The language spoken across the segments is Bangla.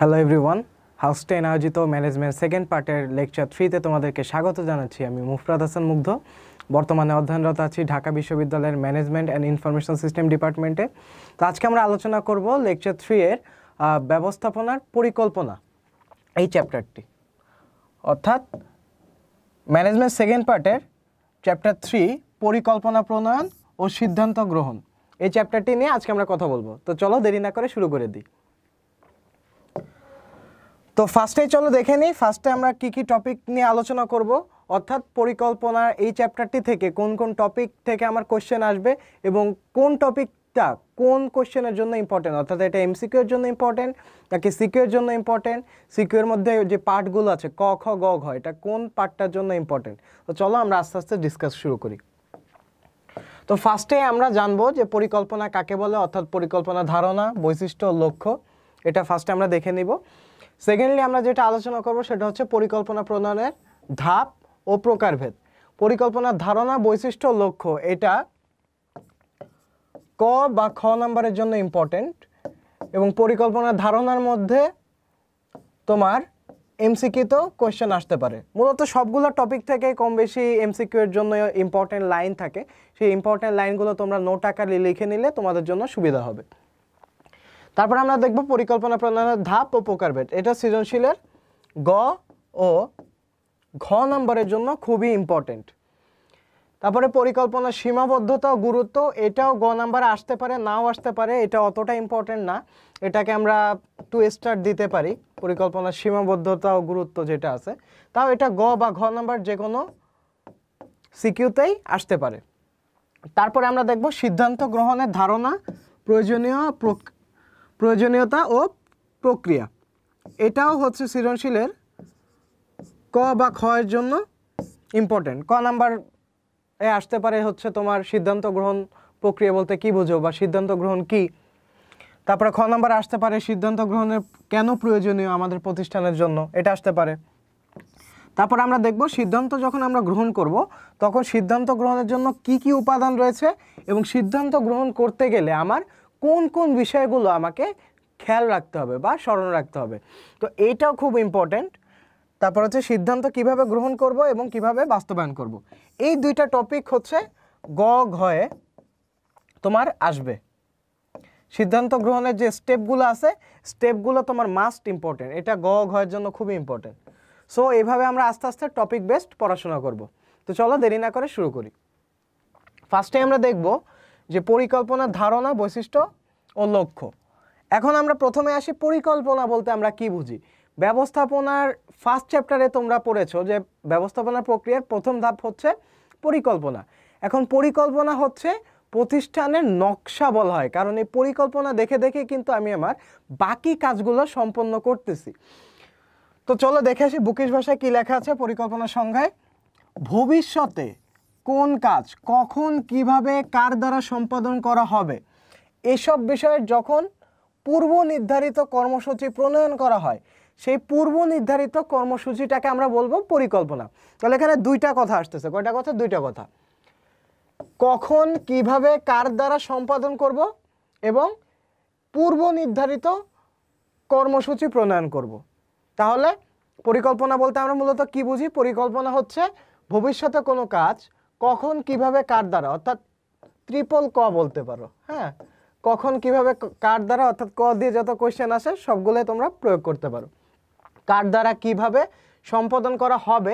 হ্যালো এভরিওয়ান, হাউস 10 আয়োজিত ম্যানেজমেন্ট সেকেন্ড পার্টের লেকচার 3তে তোমাদেরকে স্বাগত জানাচ্ছি। আমি মুফরাদ হাসান মুগ্ধ, বর্তমানে অধ্যয়নরত আছি ঢাকা বিশ্ববিদ্যালয়ের ম্যানেজমেন্ট অ্যান্ড ইনফরমেশন সিস্টেম ডিপার্টমেন্টে। তো আজকে আমরা আলোচনা করব লেকচার 3 এর ব্যবস্থাপনার পরিকল্পনা এই চ্যাপ্টারটি, অর্থাৎ ম্যানেজমেন্ট সেকেন্ড পার্টের চ্যাপ্টার 3 পরিকল্পনা প্রণয়ন ও সিদ্ধান্ত গ্রহণ, এই চ্যাপ্টারটি নিয়ে আজকে আমরা কথা বলবো। তো চলো দেরি না করে শুরু করে দিই। তো চলো দেখে নিই ফার্স্টে আমরা কি টপিক নিয়ে আলোচনা করব, অর্থাৎ পরিকল্পনার এই চ্যাপ্টারটি থেকে কোন কোন টপিক থেকে আমার কোশ্চেন আসবে এবং কোন টপিকটা কোন কোশ্চেনের জন্য ইম্পর্টেন্ট, অর্থাৎ এটা এমসিকিউ এর জন্য ইম্পর্টেন্ট নাকি সিকিউ এর জন্য ইম্পর্টেন্ট, সিকিউ এর মধ্যে যে পার্টগুলো আছে ক খ গ ঘ, এটা কোন পার্টটার জন্য ইম্পর্টেন্ট। তো চলো আমরা আস্তে আস্তে ডিসকাস শুরু করি। তো ফার্স্টে আমরা জানবো যে পরিকল্পনা কাকে বলে, অর্থাৎ পরিকল্পনা ধারণা, বৈশিষ্ট্য, লক্ষ্য, এটা ফার্স্টে আমরা দেখে নিব। সেকেন্ডলি আমরা যেটা আলোচনা করব সেটা হচ্ছে পরিকল্পনা প্রণয়নের ধাপ ও প্রকারভেদ। পরিকল্পনার ধারণা, বৈশিষ্ট্য, লক্ষ্য এটা ক বা খ নাম্বারের জন্য ইম্পর্টেন্ট এবং পরিকল্পনার ধারণার মধ্যে তোমার এমসিকিউতেও কোয়েশ্চেন আসতে পারে। মূলত সবগুলো টপিক থেকে কম বেশি এমসিকিউ এর জন্য ইম্পর্টেন্ট লাইন থাকে, সেই ইম্পর্টেন্ট লাইনগুলো তোমরা নোট আকারে লিখে নিলে তোমাদের জন্য সুবিধা হবে। তারপর আমরা দেখব পরিকল্পনা প্রণয়নের ধাপ ও প্রকারভেদ, এটা সৃজনশীলের গ ও ঘ নম্বরের জন্য খুবই ইম্পর্টেন্ট। তারপরে পরিকল্পনার সীমাবদ্ধতা ও গুরুত্ব, এটাও গ নাম্বারে আসতে পারে নাও আসতে পারে, এটা অতটা ইম্পর্টেন্ট না, এটাকে আমরা 2 স্টার দিতে পারি। পরিকল্পনার সীমাবদ্ধতা ও গুরুত্ব যেটা আছে, তাও এটা গ বা ঘ নাম্বার যে কোনো সিকিউতেই আসতে পারে। তারপরে আমরা দেখব সিদ্ধান্ত গ্রহণের ধারণা, প্রয়োজনীয়তা ও প্রক্রিয়া, এটাও হচ্ছে সৃজনশীলের ক বা খ এর জন্য ইম্পর্টেন্ট। ক নাম্বার এ আসতে পারে হচ্ছে তোমার সিদ্ধান্ত গ্রহণ প্রক্রিয়া বলতে কি বোঝো বা সিদ্ধান্ত গ্রহণ কি। তারপরে খ নাম্বার আসতে পারে সিদ্ধান্ত গ্রহণের কেন প্রয়োজনীয় আমাদের প্রতিষ্ঠানের জন্য, এটা আসতে পারে। তারপর আমরা দেখব সিদ্ধান্ত যখন আমরা গ্রহণ করব তখন সিদ্ধান্ত গ্রহণের জন্য কি উপাদান রয়েছে এবং সিদ্ধান্ত গ্রহণ করতে গেলে আমার কোন কোন বিষয়গুলো আমাকে খেয়াল রাখতে হবে বা স্মরণ রাখতে হবে, তো এইটাও খুব ইম্পর্টেন্ট। তারপর হচ্ছে সিদ্ধান্ত কিভাবে গ্রহণ করব এবং কিভাবে বাস্তবায়ন করব, এই দুইটা টপিক হচ্ছে গ ঘয়ে তোমার আসবে। সিদ্ধান্ত গ্রহণের যে স্টেপগুলো আছে, স্টেপগুলো তোমার মাস্ট ইম্পর্টেন্ট, এটা গ ঘয়ের জন্য খুবই ইম্পর্টেন্ট। সো এইভাবে আমরা আস্তে আস্তে টপিক বেসড পড়াশোনা করব। তো চলো দেরি না করে শুরু করি। ফার্স্টে আমরা দেখব যে পরিকল্পনার ধারণা, বৈশিষ্ট্য ও লক্ষ্য। এখন আমরা প্রথমে আসি পরিকল্পনা বলতে আমরা কি বুঝি। ব্যবস্থাপনার ফার্স্ট চ্যাপ্টারে তোমরা পড়েছো যে ব্যবস্থাপনা প্রক্রিয়ার প্রথম ধাপ হচ্ছে পরিকল্পনা। এখন পরিকল্পনা হচ্ছে প্রতিষ্ঠানের নকশা বলা হয়, কারণ এই পরিকল্পনা দেখে দেখে কিন্তু আমি আমার বাকি কাজগুলো সম্পন্ন করতেছি। তো চলো দেখে আসি বুকিশ ভাষায় কি লেখা আছে পরিকল্পনার সংজ্ঞায়। ভবিষ্যতে কোন কাজ কখন কিভাবে কার দ্বারা সম্পাদন করা হবে, এসব বিষয়ে যখন পূর্ব নির্ধারিত কর্মসূচি প্রণয়ন করা হয়, সেই পূর্ব নির্ধারিত কর্মসূচিটাকে আমরা বলবো পরিকল্পনা। তাহলে এখানে দুইটা কথা আসতেছে, কয়টা কথা? দুইটা কথা। কখন কিভাবে কার দ্বারা সম্পাদন করব এবং পূর্ব নির্ধারিত কর্মসূচি প্রণয়ন করব। তাহলে পরিকল্পনা বলতে আমরা মূলত কি বুঝি? পরিকল্পনা হচ্ছে ভবিষ্যতে কোনো কাজ কখন কিভাবে কার দ্বারা, অর্থাৎ ট্রিপল ক বলতে পারো, হ্যাঁ, কখন কিভাবে কার দ্বারা, অর্থাৎ ক দিয়ে যত কোশ্চেন আসে সবগুলোই তোমরা প্রয়োগ করতে পারো। কার দ্বারা কিভাবে সম্পাদন করা হবে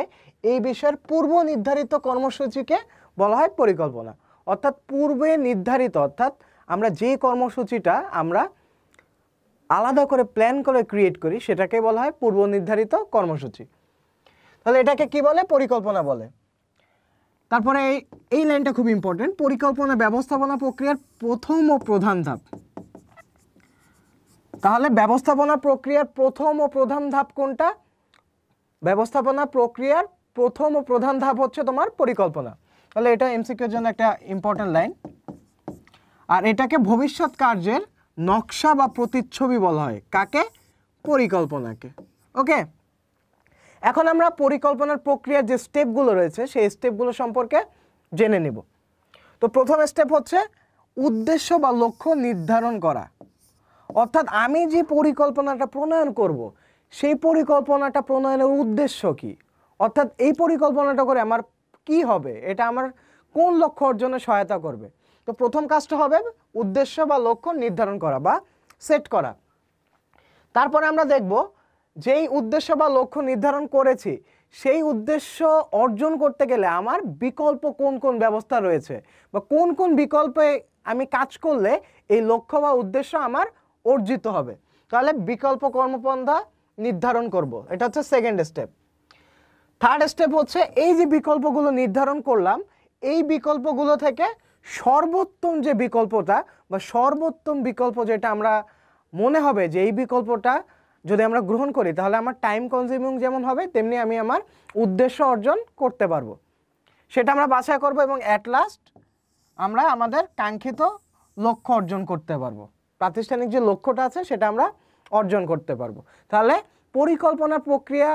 এই বিষয়ের পূর্ব নির্ধারিত কর্মসূচিকে বলা হয় পরিকল্পনা। অর্থাৎ পূর্বে নির্ধারিত, অর্থাৎ আমরা যে কর্মসূচিটা আমরা আলাদা করে প্ল্যান করে ক্রিয়েট করি সেটাকে বলা হয় পূর্ব নির্ধারিত কর্মসূচি। তাহলে এটাকে কি বলে? পরিকল্পনা বলে। তারপরে এই লাইনটা খুব ইম্পর্টেন্ট, পরিকল্পনা ব্যবস্থাপনা প্রক্রিয়ার প্রথম ও প্রধান ধাপ। তাহলে ব্যবস্থাপনা প্রক্রিয়ার প্রথম ও প্রধান ধাপ কোনটা? ব্যবস্থাপনা প্রক্রিয়ার প্রথম ও প্রধান ধাপ হচ্ছে তোমার পরিকল্পনা। তাহলে এটা এমসিকিউর জন্য একটা ইম্পর্টেন্ট লাইন। আর এটাকে ভবিষ্যৎ কার্যের নকশা বা প্রতিচ্ছবি বলা হয়। কাকে? পরিকল্পনাকে। ওকে, এখন আমরা পরিকল্পনার প্রক্রিয়ার যে স্টেপগুলো রয়েছে সেই স্টেপগুলো সম্পর্কে জেনে নিব। তো প্রথম স্টেপ হচ্ছে উদ্দেশ্য বা লক্ষ্য নির্ধারণ করা। অর্থাৎ আমি যে পরিকল্পনাটা প্রণয়ন করব, সেই পরিকল্পনাটা প্রণয়নের উদ্দেশ্য কি, অর্থাৎ এই পরিকল্পনাটা করে আমার কি হবে, এটা আমার কোন লক্ষ্য অর্জনে সহায়তা করবে। তো প্রথম কাজটা হবে উদ্দেশ্য বা লক্ষ্য নির্ধারণ করা বা সেট করা। তারপরে আমরা দেখব যেই উদ্দেশ্য বা লক্ষ্য নির্ধারণ করেছি সেই উদ্দেশ্য অর্জন করতে গেলে আমার বিকল্প কোন কোন ব্যবস্থা রয়েছে বা কোন কোন বিকল্পে আমি কাজ করলে এই লক্ষ্য বা উদ্দেশ্য আমার অর্জিত হবে। তাহলে বিকল্প কর্মপন্থা নির্ধারণ করব, এটা হচ্ছে সেকেন্ড স্টেপ। থার্ড স্টেপ হচ্ছে এই যে বিকল্পগুলো নির্ধারণ করলাম, এই বিকল্পগুলো থেকে সর্বোত্তম যে বিকল্পটা বা সর্বোত্তম বিকল্প যেটা আমরা মনে হবে যে এই বিকল্পটা যদি আমরা গ্রহণ করি তাহলে আমার টাইম কনজিউমিং যেমন হবে তেমনি আমি আমার উদ্দেশ্য অর্জন করতে পারবো, সেটা আমরা বাছাই করব এবং অ্যাট লাস্ট আমরা আমাদের কাঙ্ক্ষিত লক্ষ্য অর্জন করতে পারবো। প্রাতিষ্ঠানিক যে লক্ষ্যটা আছে সেটা আমরা অর্জন করতে পারবো। তাহলে পরিকল্পনা প্রক্রিয়া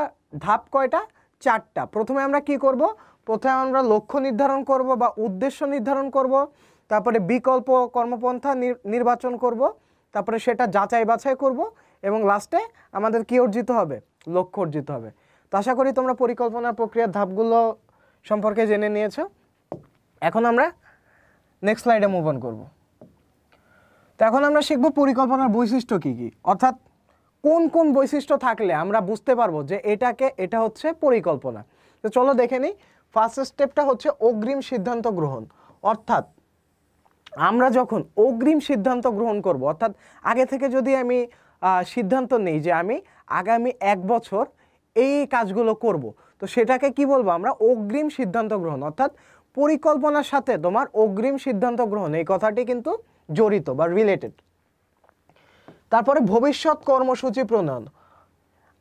ধাপ কয়টা? 4টা। প্রথমে আমরা কি করব? প্রথমে আমরা লক্ষ্য নির্ধারণ করব বা উদ্দেশ্য নির্ধারণ করব, তারপরে বিকল্প কর্মপন্থা নির্বাচন করব, তারপরে সেটা যাচাই বাছাই করব এবং লাস্টে আমাদের কি অর্জিত হবে? লক্ষ্য অর্জিত হবে। তো আশা করি তোমরা পরিকল্পনা প্রক্রিয়ার ধাপগুলো সম্পর্কে জেনে নিয়েছো। এখন আমরা নেক্সট স্লাইডে মুভ অন করব। তো এখন আমরা শিখব পরিকল্পনার বৈশিষ্ট্য কি কি, অর্থাৎ কোন কোন বৈশিষ্ট্য থাকলে আমরা বুঝতে পারবো যে এটা হচ্ছে পরিকল্পনা। তো চলো দেখে নিই। ফার্স্ট স্টেপটা হচ্ছে অগ্রিম সিদ্ধান্ত গ্রহণ। অর্থাৎ আমরা যখন অগ্রিম সিদ্ধান্ত গ্রহণ করব, অর্থাৎ আগে থেকে যদি আমি সিদ্ধান্ত নেই যে আমি আগামী 1 বছর এই কাজগুলো করব, তো সেটাকে কি বলবো আমরা? অগ্রিম সিদ্ধান্ত গ্রহণ। অর্থাৎ পরিকল্পনার সাথে তোমার অগ্রিম সিদ্ধান্ত গ্রহণ এই কথাটি কিন্তু জড়িত বা রিলেটেড। তারপরে ভবিষ্যৎ কর্মসূচি প্রণয়ন।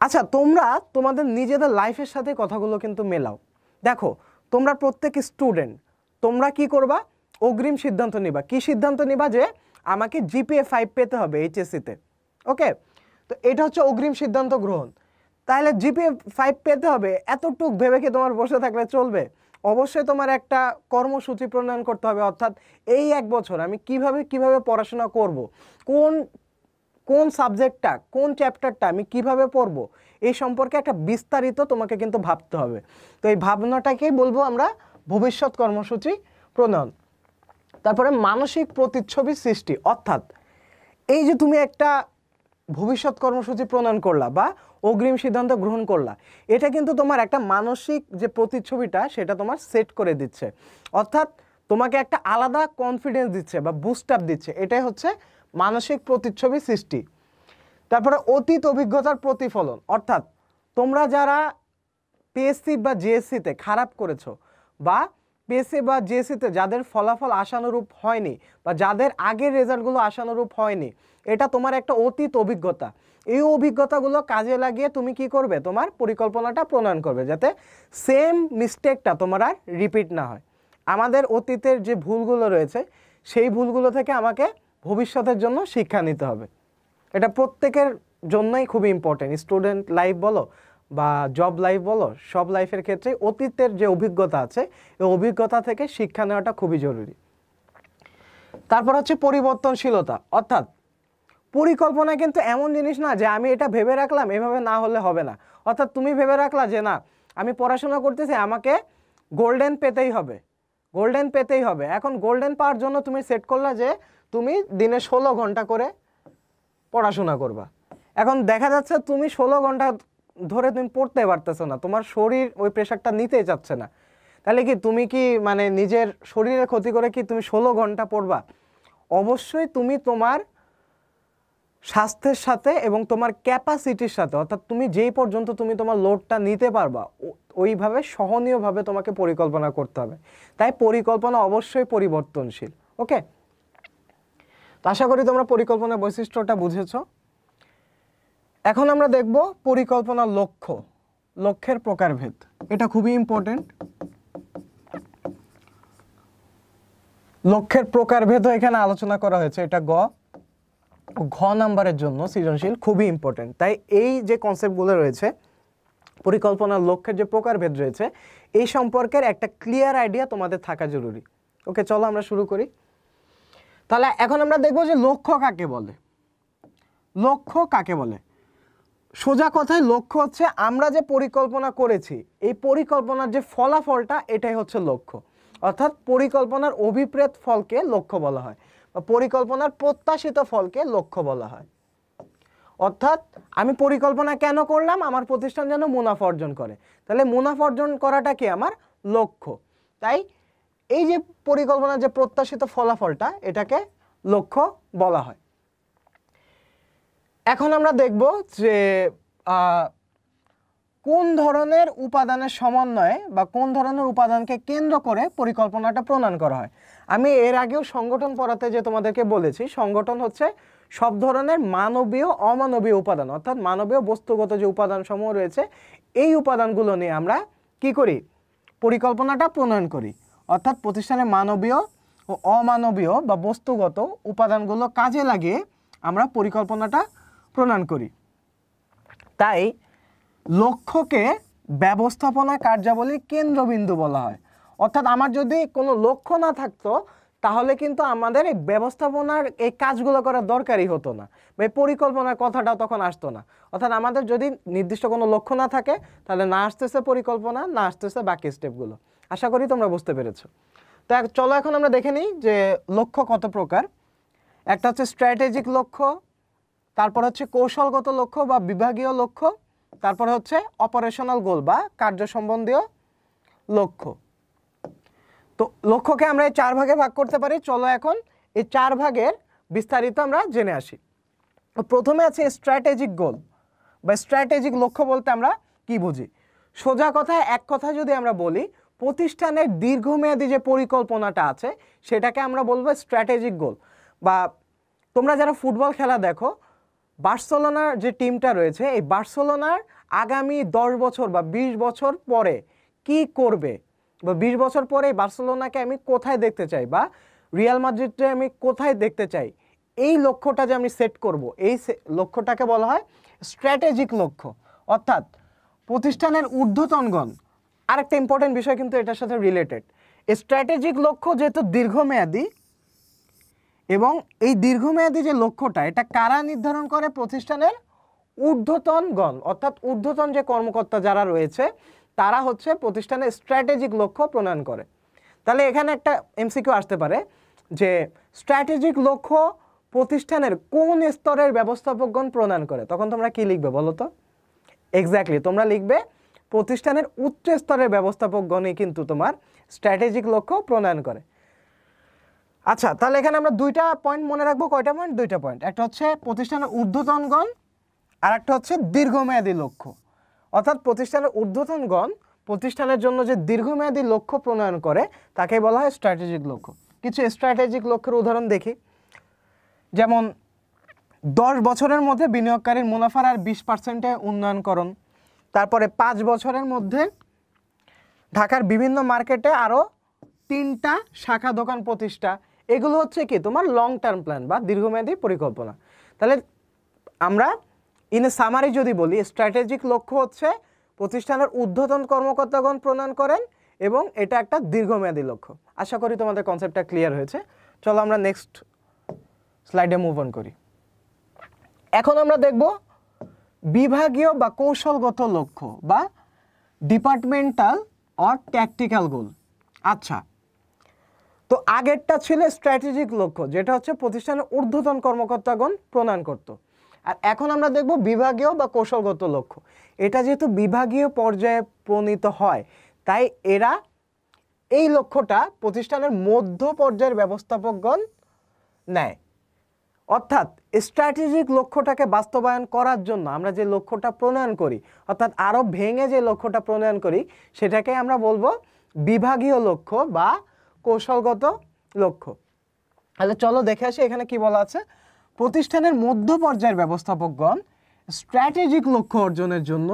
আচ্ছা, তোমরা তোমাদের নিজেদের লাইফের সাথে কথাগুলো কিন্তু মেলাও। দেখো, তোমরা প্রত্যেক স্টুডেন্ট, তোমরা কি করবা? অগ্রিম সিদ্ধান্ত নিবা। কি সিদ্ধান্ত নিবা? যে আমাকে জিপিএ 5 পেতে হবে এইচএসসিতে। ওকে, তো এটা হচ্ছে অগ্রিম সিদ্ধান্ত গ্রহণ। তাহলে জিপিএ 5 পেতে হবে, এতটুক ভেবে কি তোমার বসে থাকলে চলবে? অবশ্যই তোমার একটা কর্মসূচি প্রণয়ন করতে হবে। অর্থাৎ এই 1 বছর আমি কিভাবে পড়াশোনা করব, কোন সাবজেক্টটা, কোন চ্যাপ্টারটা আমি কিভাবে পড়ব, এই সম্পর্কে একটা বিস্তারিত তোমাকে কিন্তু ভাবতে হবে। তো এই ভাবনাটাকেই বলবো আমরা ভবিষ্যৎ কর্মসূচি প্রণয়ন। তারপরে মানসিক প্রতিচ্ছবি সৃষ্টি। অর্থাৎ এই যে তুমি একটা ভবিষ্যৎ কর্মসূচি প্রণয়ন করলা বা অগ্রিম সিদ্ধান্ত গ্রহণ করলা, এটা কিন্তু তোমার একটা মানসিক যে প্রতিচ্ছবিটা সেটা তোমার সেট করে দিচ্ছে। অর্থাৎ তোমাকে একটা আলাদা কনফিডেন্স দিচ্ছে বা বুস্ট আপ দিচ্ছে। এটাই হচ্ছে মানসিক প্রতিচ্ছবি সৃষ্টি। তারপরে অতীত অভিজ্ঞতার প্রতিফলন। অর্থাৎ তোমরা যারা পিএসসি বা জিএসসিতে খারাপ করেছো বা পিএসসি বা জিএসসিতে যাদের ফলাফল আশানুরূপ হয়নি বা যাদের আগের রেজাল্টগুলো আশানুরূপ হয়নি, এটা তোমার একটা অতীত অভিজ্ঞতা। এই অভিজ্ঞতাগুলো কাজে লাগিয়ে তুমি কি করবে? তোমার পরিকল্পনাটা প্রণয়ন করবে যাতে সেম মিস্টেকটা তোমার আর রিপিট না হয়। আমাদের অতীতের যে ভুলগুলো রয়েছে সেই ভুলগুলো থেকে আমাকে ভবিষ্যতের জন্য শিক্ষা নিতে হবে। এটা প্রত্যেকের জন্যই খুবই ইম্পর্টেন্ট। স্টুডেন্ট লাইফ বলো বা জব লাইফ বলো, সব লাইফের ক্ষেত্রে অতীতের যে অভিজ্ঞতা আছে এই অভিজ্ঞতা থেকে শিক্ষা নেওয়াটা খুবই জরুরি। তারপর হচ্ছে পরিবর্তনশীলতা। অর্থাৎ পরিকল্পনা কিন্তু এমন জিনিস না যে আমি এটা ভেবে রাখলাম এভাবে না হলে হবে না। অর্থাৎ তুমি ভেবে রাখলা যে না, আমি পড়াশোনা করতেছি, আমাকে গোল্ডেন পেতেই হবে। এখন গোল্ডেন পাওয়ার জন্য তুমি সেট করলা যে তুমি দিনে 16 ঘন্টা করে পড়াশোনা করবা। এখন দেখা যাচ্ছে তুমি 16 ঘন্টা ধরে তুমি পড়তে পারতেছো না, তোমার শরীর ওই প্রেশারটা নিতেই চাচ্ছে না। তাহলে কি তুমি কি মানে নিজের শরীরে ক্ষতি করে কি তুমি 16 ঘন্টা পড়বা? অবশ্যই তুমি তোমার স্বাস্থ্যের সাথে এবং তোমার ক্যাপাসিটির সাথে, অর্থাৎ তুমি যেই পর্যন্ত তুমি তোমার লোডটা নিতে পারবা ওইভাবে সহনীয়ভাবে তোমাকে পরিকল্পনা করতে হবে। তাই পরিকল্পনা অবশ্যই পরিবর্তনশীল। ওকে, তো আশা করি তোমরা পরিকল্পনার বৈশিষ্ট্যটা বুঝেছো। এখন আমরা দেখব পরিকল্পনার লক্ষ্যের প্রকারভেদ। এটা খুবই ইম্পর্টেন্ট। লক্ষ্যের প্রকারভেদও এখানে আলোচনা করা হয়েছে। এটা ঘ নাম্বারের জন্য সৃজনশীল খুবই ইম্পর্টেন্ট। তাই এই যে কনসেপ্টগুলো রয়েছে, পরিকল্পনার লক্ষ্যের যে প্রকারভেদ রয়েছে এই সম্পর্কের একটা ক্লিয়ার আইডিয়া তোমাদের থাকা জরুরি। ওকে, চলো আমরা শুরু করি। তাহলে এখন আমরা দেখব যে লক্ষ্য কাকে বলে। লক্ষ্য কাকে বলে? সোজা কথায় লক্ষ্য হচ্ছে আমরা যে পরিকল্পনা করেছি এই পরিকল্পনার যে ফলাফলটা এটাই হচ্ছে লক্ষ্য। অর্থাৎ পরিকল্পনার অভিপ্রেত ফলকে লক্ষ্য বলা হয় বা পরিকল্পনার প্রত্যাশিত ফলকে লক্ষ্য বলা হয়। অর্থাৎ আমি পরিকল্পনা কেন করলাম? আমার প্রতিষ্ঠান যেন মুনাফা অর্জন করে, তাহলে মুনাফা অর্জন করাটা কি আমার লক্ষ্য। তাই এই যে পরিকল্পনার যে প্রত্যাশিত ফলাফলটা এটাকে লক্ষ্য বলা হয়। এখন আমরা দেখব যে কোন ধরনের উপাদানের সমন্বয়ে বা কোন ধরনের উপাদানকে কেন্দ্র করে পরিকল্পনাটা প্রণয়ন করা হয়। আমি এর আগেও সংগঠন পড়াতে যে তোমাদেরকে বলেছি, সংগঠন হচ্ছে সব ধরনের মানবীয় অমানবীয় উপাদান, অর্থাৎ মানবীয় বস্তুগত যে উপাদান সমূহ রয়েছে এই উপাদানগুলো নিয়ে আমরা কি করি? পরিকল্পনাটা প্রণয়ন করি। অর্থাৎ প্রতিষ্ঠানের মানবীয় ও অমানবীয় বা বস্তুগত উপাদানগুলো কাজে লাগিয়ে আমরা পরিকল্পনাটা প্রণয়ন করি। তাই লক্ষ্যকে ব্যবস্থাপনা কার্যাবলীর কেন্দ্রবিন্দু বলা হয়। অর্থাৎ আমার যদি কোনো লক্ষ্য না থাকতো তাহলে কিন্তু আমাদের এই ব্যবস্থাপনার এই কাজগুলো করার দরকারই হতো না, বা এই পরিকল্পনার কথাটাও তখন আসতো না। অর্থাৎ আমাদের যদি নির্দিষ্ট কোনো লক্ষ্য না থাকে তাহলে না আসতেছে পরিকল্পনা, না আসতেছে বাকি স্টেপগুলো। আশা করি তোমরা বুঝতে পেরেছো। তো চলো এখন আমরা দেখে নিই যে লক্ষ্য কত প্রকার। একটা হচ্ছে স্ট্র্যাটেজিক লক্ষ্য, তারপর হচ্ছে কৌশলগত লক্ষ্য বা বিভাগীয় লক্ষ্য, তারপরে হচ্ছে অপারেশনাল গোল বা কার্য সম্বন্ধীয় লক্ষ্য। তো লক্ষ্যকে আমরা এই 4 ভাগে ভাগ করতে পারি। চলো এখন এই 4 ভাগের বিস্তারিত আমরা জেনে আসি। প্রথমে আছে স্ট্র্যাটেজিক গোল বা স্ট্র্যাটেজিক লক্ষ্য বলতে আমরা কি বুঝি? সোজা কথায় এক কথা যদি আমরা বলি, প্রতিষ্ঠানের দীর্ঘমেয়াদী যে পরিকল্পনাটা আছে সেটাকে আমরা বলবো স্ট্র্যাটেজিক গোল। বা তোমরা যারা ফুটবল খেলা দেখো, বার্সেলোনার যে টিমটা রয়েছে এই বার্সেলোনার আগামী 10 বছর বা 20 বছর পরে কি করবে, বা 20 বছর পরে বার্সেলোনাকে আমি কোথায় দেখতে চাই, বা রিয়াল মাদ্রিদকে আমি কোথায় দেখতে চাই, এই লক্ষ্যটা যে আমি সেট করব, এই লক্ষ্যটাকে বলা হয় স্ট্র্যাটেজিক লক্ষ্য। অর্থাৎ প্রতিষ্ঠানের ঊর্ধ্বতনগণ, আরেকটা ইম্পর্টেন্ট বিষয় কিন্তু এটার সাথে রিলেটেড, স্ট্র্যাটেজিক লক্ষ্য যেহেতু দীর্ঘমেয়াদী, এবং এই দীর্ঘমেয়াদী যে লক্ষ্যটা এটা কারা নির্ধারণ করে? প্রতিষ্ঠানের ঊর্ধ্বতনগণ, অর্থাৎ ঊর্ধ্বতন যে কর্মকর্তা যারা রয়েছে তারা হচ্ছে প্রতিষ্ঠানের স্ট্র্যাটেজিক লক্ষ্য প্রণয়ন করে। তাহলে এখানে একটা এমসিকিউ আসতে পারে যে স্ট্র্যাটেজিক লক্ষ্য প্রতিষ্ঠানের কোন স্তরের ব্যবস্থাপকগণ প্রণয়ন করে? তখন তোমরা কি লিখবে বলো তো? এক্স্যাক্টলি তোমরা লিখবে প্রতিষ্ঠানের উচ্চ স্তরের ব্যবস্থাপকগণই কিন্তু তোমার স্ট্র্যাটেজিক লক্ষ্য প্রণয়ন করে। আচ্ছা, তাহলে এখানে আমরা 2টা পয়েন্ট মনে রাখবো। কয়টা পয়েন্ট? 2টা পয়েন্ট। একটা হচ্ছে প্রতিষ্ঠানের ঊর্ধ্বতনগণ আর একটা হচ্ছে দীর্ঘমেয়াদী লক্ষ্য। অর্থাৎ প্রতিষ্ঠানের ঊর্ধ্বতনগণ প্রতিষ্ঠানের জন্য যে দীর্ঘমেয়াদী লক্ষ্য প্রণয়ন করে তাকে বলা হয় স্ট্র্যাটেজিক লক্ষ্য। কিছু স্ট্র্যাটেজিক লক্ষ্যের উদাহরণ দেখি। যেমন 10 বছরের মধ্যে বিনিয়োগকারীর মুনাফার আর 20%-এ উন্নয়নকরণ, তারপরে 5 বছরের মধ্যে ঢাকার বিভিন্ন মার্কেটে আরও 3টা শাখা দোকান প্রতিষ্ঠা। এগুলো হচ্ছে কি তোমার লং টার্ম প্ল্যান বা দীর্ঘমেয়াদী পরিকল্পনা। তাহলে আমরা ইন এ সামারি যদি বলি, স্ট্র্যাটেজিক লক্ষ্য হচ্ছে প্রতিষ্ঠানের ঊর্ধ্বতন কর্মকর্তাগণ প্রণয়ন করেন এবং এটা একটা দীর্ঘমেয়াদী লক্ষ্য। আশা করি তোমাদের কনসেপ্টটা ক্লিয়ার হয়েছে। চলো আমরা নেক্সট স্লাইডে মুভ অন করি। এখন আমরা দেখব বিভাগীয় বা কৌশলগত লক্ষ্য বা ডিপার্টমেন্টাল অর ট্যাকটিক্যাল গোল। আচ্ছা, তো আগেরটা ছিল স্ট্র্যাটেজিক লক্ষ্য, যেটা হচ্ছে প্রতিষ্ঠানের ঊর্ধ্বতন কর্মকর্তাগণ প্রণয়ন করত। আর এখন আমরা দেখব বিভাগীয় বা কৌশলগত লক্ষ্য। এটা যেহেতু বিভাগীয় পর্যায়ে প্রণীত হয় তাই এরা এই লক্ষ্যটা প্রতিষ্ঠানের মধ্য পর্যায়ের ব্যবস্থাপকগণ নেয়। অর্থাৎ স্ট্র্যাটেজিক লক্ষ্যটাকে বাস্তবায়ন করার জন্য আমরা যে লক্ষ্যটা প্রণয়ন করি, অর্থাৎ আরও ভেঙে যে লক্ষ্যটা প্রণয়ন করি সেটাকে আমরা বলবো বিভাগীয় লক্ষ্য বা কৌশলগত লক্ষ্য। তাহলে চলো দেখে আসি এখানে কি বলা আছে। প্রতিষ্ঠানের মধ্য পর্যায়ের ব্যবস্থাপকগণ স্ট্র্যাটেজিক লক্ষ্য অর্জনের জন্য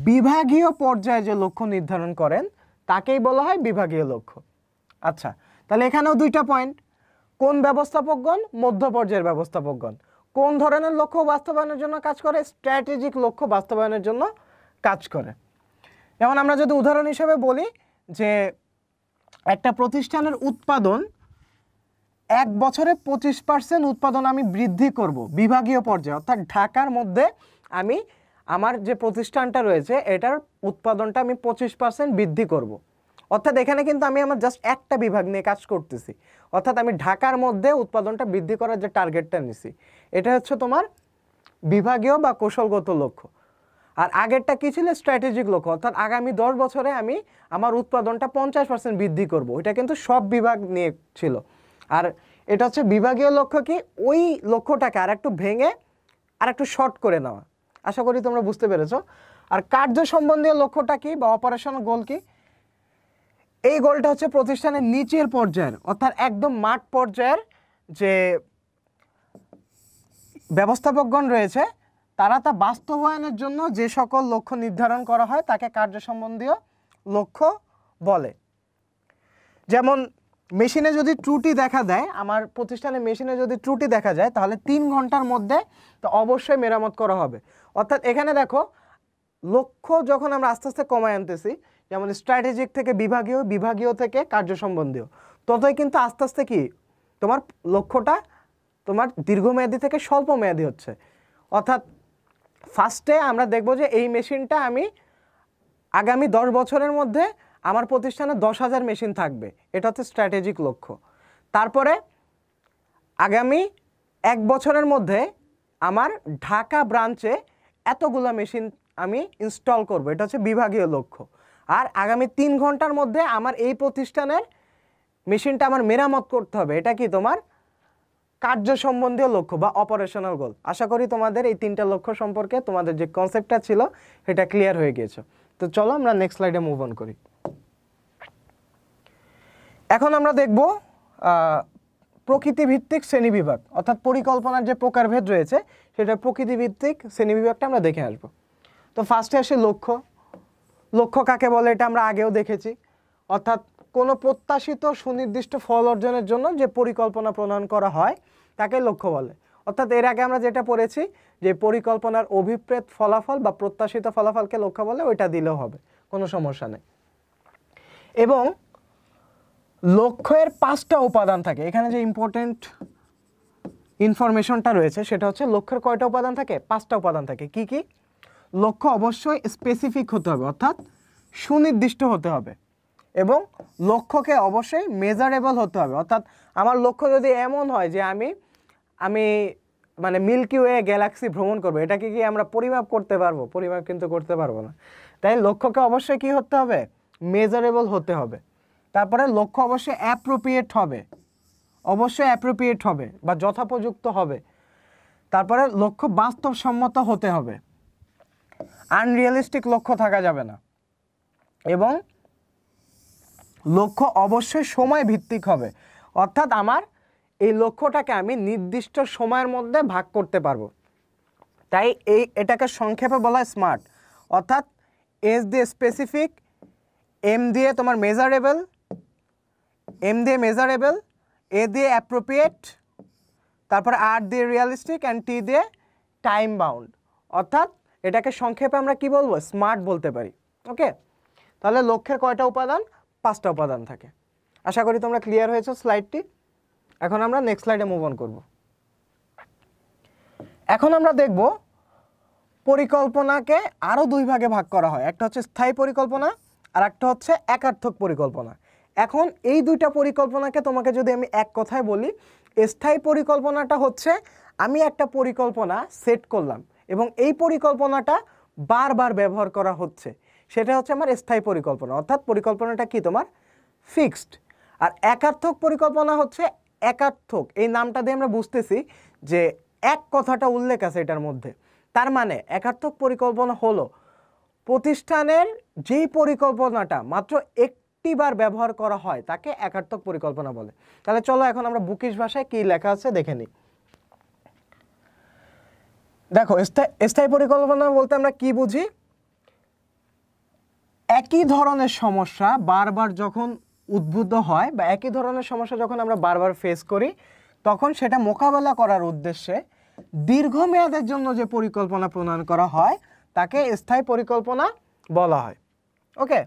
বিভাগীয় পর্যায়ে যে লক্ষ্য নির্ধারণ করেন তাকেই বলা হয় বিভাগীয় লক্ষ্য। আচ্ছা, তাহলে এখানেও 2টা পয়েন্ট। কোন ব্যবস্থাপকগণ? মধ্য পর্যায়ের ব্যবস্থাপকগণ। কোন ধরনের লক্ষ্য বাস্তবায়নের জন্য কাজ করে? স্ট্র্যাটেজিক লক্ষ্য বাস্তবায়নের জন্য কাজ করে। যেমন আমরা যদি উদাহরণ হিসেবে বলি যে একটা প্রতিষ্ঠানের উৎপাদন 1 বছরে 25% উৎপাদন আমি বৃদ্ধি করব বিভাগীয় পর্যায়ে, অর্থাৎ ঢাকার মধ্যে আমি আমার যে প্রতিষ্ঠানটা রয়েছে এটার উৎপাদনটা আমি 25% বৃদ্ধি করব। অর্থাৎ এখানে কিন্তু আমি আমার জাস্ট একটা বিভাগ নিয়ে কাজ করতেছি, অর্থাৎ আমি ঢাকার মধ্যে উৎপাদনটা বৃদ্ধি করার যে টার্গেটটা নিছি এটা হচ্ছে তোমার বিভাগীয় বা কৌশলগত লক্ষ্য। আর আগেরটা কী ছিল? স্ট্র্যাটেজিক লক্ষ্য, অর্থাৎ আগামী 10 বছরে আমি আমার উৎপাদনটা 50% বৃদ্ধি করব। এটা কিন্তু সব বিভাগ নিয়ে ছিল। আর এটা হচ্ছে বিভাগীয় লক্ষ্য কি, ওই লক্ষ্যটাকে আর একটু ভেঙে আর একটু শর্ট করে নেওয়া। আশা করি তোমরা বুঝতে পেরেছো। আর কার্য সম্বন্ধীয় লক্ষ্যটা কি বা অপারেশনাল গোল কি? এই গোলটা হচ্ছে প্রতিষ্ঠানের নিচের পর্যায়ের, অর্থাৎ একদম মাঠ পর্যায়ের যে ব্যবস্থাপকগণ রয়েছে তারা তা বাস্তবায়নের জন্য যে সকল লক্ষ্য নির্ধারণ করা হয় তাকে কার্য সম্বন্ধীয় লক্ষ্য বলে। যেমন মেশিনে যদি ত্রুটি দেখা দেয়, আমার প্রতিষ্ঠানে মেশিনে যদি ত্রুটি দেখা যায় তাহলে 3 ঘন্টার মধ্যে তো অবশ্যই মেরামত করা হবে। অর্থাৎ এখানে দেখো লক্ষ্য যখন আমরা আস্তে আস্তে কমায় আনতেছি, যেমন স্ট্র্যাটেজিক থেকে বিভাগীয়, বিভাগীয় থেকে কার্য সম্বন্ধীয়, ততই কিন্তু আস্তে আস্তে কি তোমার লক্ষ্যটা তোমার দীর্ঘমেয়াদী থেকে স্বল্প মেয়াদী হচ্ছে। অর্থাৎ ফার্স্টে আমরা দেখব যে এই মেশিনটা আমি আগামী 10 বছরের মধ্যে আমার প্রতিষ্ঠানে 10,000 মেশিন থাকবে, এটা হচ্ছে স্ট্র্যাটেজিক লক্ষ্য। তারপরে আগামী 1 বছরের মধ্যে আমার ঢাকা ব্রাঞ্চে এতগুলা মেশিন আমি ইনস্টল করব, এটা হচ্ছে বিভাগীয় লক্ষ্য। আর আগামী 3 ঘন্টার মধ্যে আমার এই প্রতিষ্ঠানের মেশিনটা আমার মেরামত করতে হবে, এটা কি তোমার কার্য সম্বন্ধীয় লক্ষ্য বা অপারেশনাল গোল। আশা করি তোমাদের এই 3টা লক্ষ্য সম্পর্কে তোমাদের যে কনসেপ্টটা ছিল সেটা ক্লিয়ার হয়ে গিয়েছে। তো চলো আমরা নেক্সট স্লাইডে মুভ অন করি। এখন আমরা দেখব প্রকৃতিভিত্তিক শ্রেণীবিভাগ, অর্থাৎ পরিকল্পনার যে প্রকারভেদ রয়েছে সেটা প্রকৃতিভিত্তিক শ্রেণীবিভাগটা আমরা দেখে আসব। তো ফার্স্টে আসে লক্ষ্য। লক্ষ্য কাকে বলে এটা আমরা আগেও দেখেছি, অর্থাৎ কোনো প্রত্যাশিত সুনির্দিষ্ট ফল অর্জনের জন্য যে পরিকল্পনা প্রণয়ন করা হয় তাকে লক্ষ্য বলে। অর্থাৎ এর আগে আমরা যেটা পড়েছি যে পরিকল্পনার অভিপ্রেত ফলাফল বা প্রত্যাশিত ফলাফলকে লক্ষ্য বলে, ওইটা দিলেও হবে, কোনো সমস্যা নেই। এবং লক্ষ্যের 5টা উপাদান থাকে। এখানে যে ইম্পর্টেন্ট ইনফরমেশনটা রয়েছে সেটা হচ্ছে লক্ষ্যের কয়টা উপাদান থাকে? 5টা উপাদান থাকে। কি কি? লক্ষ্য অবশ্যই স্পেসিফিক হতে হবে, অর্থাৎ সুনির্দিষ্ট হতে হবে, এবং লক্ষ্যকে অবশ্যই মেজারেবল হতে হবে। অর্থাৎ আমার লক্ষ্য যদি এমন হয় যে আমি মানে মিল্কি ওয়ে গ্যালাক্সি ভ্রমণ করবো, এটাকে কি আমরা পরিমাপ করতে পারবো? পরিমাপ কিন্তু করতে পারবো না। তাই লক্ষ্যকে অবশ্যই কি হতে হবে? মেজারেবল হতে হবে। তারপরে লক্ষ্য অবশ্যই অ্যাপ্রোপ্রিয়েট হবে, অবশ্যই অ্যাপ্রোপ্রিয়েট হবে বা যথোপযুক্ত হবে। তারপরে লক্ষ্য বাস্তবসম্মত হতে হবে, আনরিয়ালিস্টিক লক্ষ্য থাকা যাবে না। এবং লক্ষ্য অবশ্যই সময় ভিত্তিক হবে, অর্থাৎ আমার এই লক্ষ্যটাকে আমি নির্দিষ্ট সময়ের মধ্যে ভাগ করতে পারবো। তাই এটাকে সংক্ষেপে বলা হয় স্মার্ট। অর্থাৎ এস দিয়ে স্পেসিফিক, এম দিয়ে তোমার মেজারেবল, এম দিয়ে মেজারেবল, এ দিয়ে অ্যাপ্রোপ্রিয়েট, তারপরে আর দিয়ে রিয়ালিস্টিক অ্যান্ড টি দিয়ে টাইম বাউন্ড। অর্থাৎ এটাকে সংক্ষেপে আমরা কি বলবো? স্মার্ট বলতে পারি। ওকে, তাহলে লক্ষ্যের কয়টা উপাদান? 5টা উপাদান থাকে। আশা করি তোমরা ক্লিয়ার হয়েছে স্লাইডটি। এখন আমরা নেক্সট স্লাইডে মুভ অন করব। এখন আমরা দেখব পরিকল্পনাকে আরও 2 ভাগে ভাগ করা হয়। একটা হচ্ছে স্থায়ী পরিকল্পনা আর একটা হচ্ছে একার্থক পরিকল্পনা। এখন এই 2টা পরিকল্পনাকে তোমাকে যদি আমি এক কথায় বলি, স্থায়ী পরিকল্পনাটা হচ্ছে আমি একটা পরিকল্পনা সেট করলাম এবং এই পরিকল্পনাটা বারবার ব্যবহার করা হচ্ছে, সেটা হচ্ছে আমার স্থায়ী পরিকল্পনা। অর্থাৎ পরিকল্পনাটা কি তোমার ফিক্সড। আর একার্থক পরিকল্পনা হচ্ছে, একার্থক এই নামটা দিয়ে আমরা বুঝতেছি যে এক কথাটা উল্লেখ আছে এটার মধ্যে। তার মানে একার্থক পরিকল্পনা হলো প্রতিষ্ঠানের যেই পরিকল্পনাটা মাত্র একটিবার ব্যবহার করা হয় তাকে একার্থক পরিকল্পনা বলে। তাহলে চলো এখন আমরা বুকিশ ভাষায় কি লেখা আছে দেখে নিই। দেখো, স্থায়ী পরিকল্পনা বলতে আমরা কি বুঝি? একই ধরনের সমস্যা বারবার যখন উদ্ভূত হয় বা একই ধরনের সমস্যা যখন আমরা বারবার ফেস করি, তখন সেটা মোকাবেলা করার উদ্দেশ্যে দীর্ঘমেয়াদের জন্য যে পরিকল্পনা প্রণয়ন করা হয় তাকে স্থায়ী পরিকল্পনা বলা হয়। ওকে,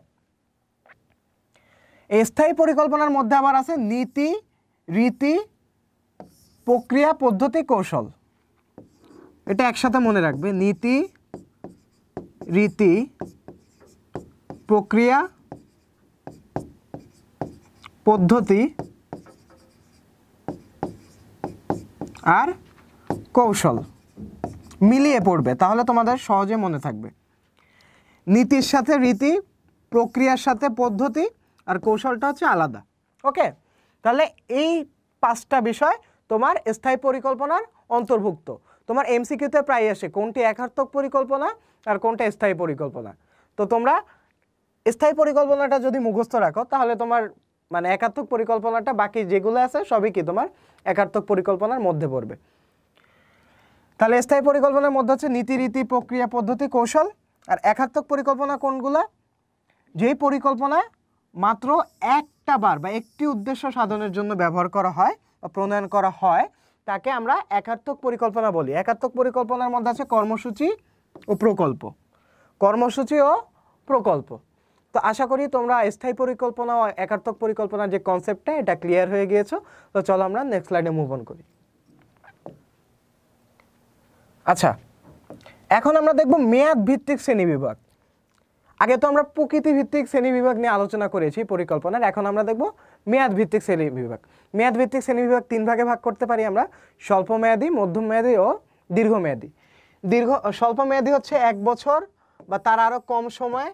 এই স্থায়ী পরিকল্পনার মধ্যে আবার আছে নীতি, রীতি, প্রক্রিয়া পদ্ধতি কৌশল, এটা একসাথে মনে রাখবে, নীতি রীতি প্রক্রিয়া পদ্ধতি আর কৌশল মিলিয়ে পড়বে, তাহলে তোমাদের সহজে মনে থাকবে। নীতির সাথে রীতি, প্রক্রিয়ার সাথে পদ্ধতি আর কৌশলটা হচ্ছে আলাদা। ওকে, তাহলে এই 5টা বিষয় তোমার স্থায়ী পরিকল্পনার অন্তর্ভুক্ত। তোমার এমসিকিউতে প্রায় আসে কোনটি একার্থক পরিকল্পনা আর কোনটা স্থায়ী পরিকল্পনা। তো তোমরা স্থায়ী পরিকল্পনাটা যদি মুখস্থ রাখো তাহলে তোমার মানে একার্থক পরিকল্পনাটা বাকি যেগুলো আছে সবই কি তোমার একার্থক পরিকল্পনার মধ্যে পড়বে। তাহলে স্থায়ী পরিকল্পনার মধ্যে হচ্ছে নীতি রীতি প্রক্রিয়া পদ্ধতি কৌশল। আর একার্থক পরিকল্পনা কোনগুলা? যেই পরিকল্পনা মাত্র একটা বার বা একটি উদ্দেশ্য সাধনের জন্য ব্যবহার করা হয় বা প্রণয়ন করা হয় তাকে আমরা একার্থক পরিকল্পনা বলি। একার্থক পরিকল্পনার মধ্যে আছে কর্মসূচি ও প্রকল্প, কর্মসূচি ও প্রকল্প। তো আশা করি তোমরা স্থায়ী পরিকল্পনা ও একার্থক পরিকল্পনার যে কনসেপ্টটা এটা ক্লিয়ার হয়ে গিয়েছো। তো চলো আমরা নেক্সট স্লাইডে মুভ অন করি। আচ্ছা, এখন আমরা দেখব মেয়াদ ভিত্তিক শ্রেণীবিভাগ। আগে তো আমরা প্রকৃতি ভিত্তিক শ্রেণীবিভাগ নিয়ে আলোচনা করেছি পরিকল্পনার, এখন আমরা দেখব মেয়াদ ভিত্তিক শ্রেণীবিভাগ। মেয়াদ ভিত্তিক শ্রেণীবিভাগ 3 ভাগে ভাগ করতে পারি আমরা, স্বল্পমেয়াদী, মধ্যমেয়াদী ও দীর্ঘমেয়াদী। স্বল্পমেয়াদী হচ্ছে 1 বছর বা তার আরও কম সময়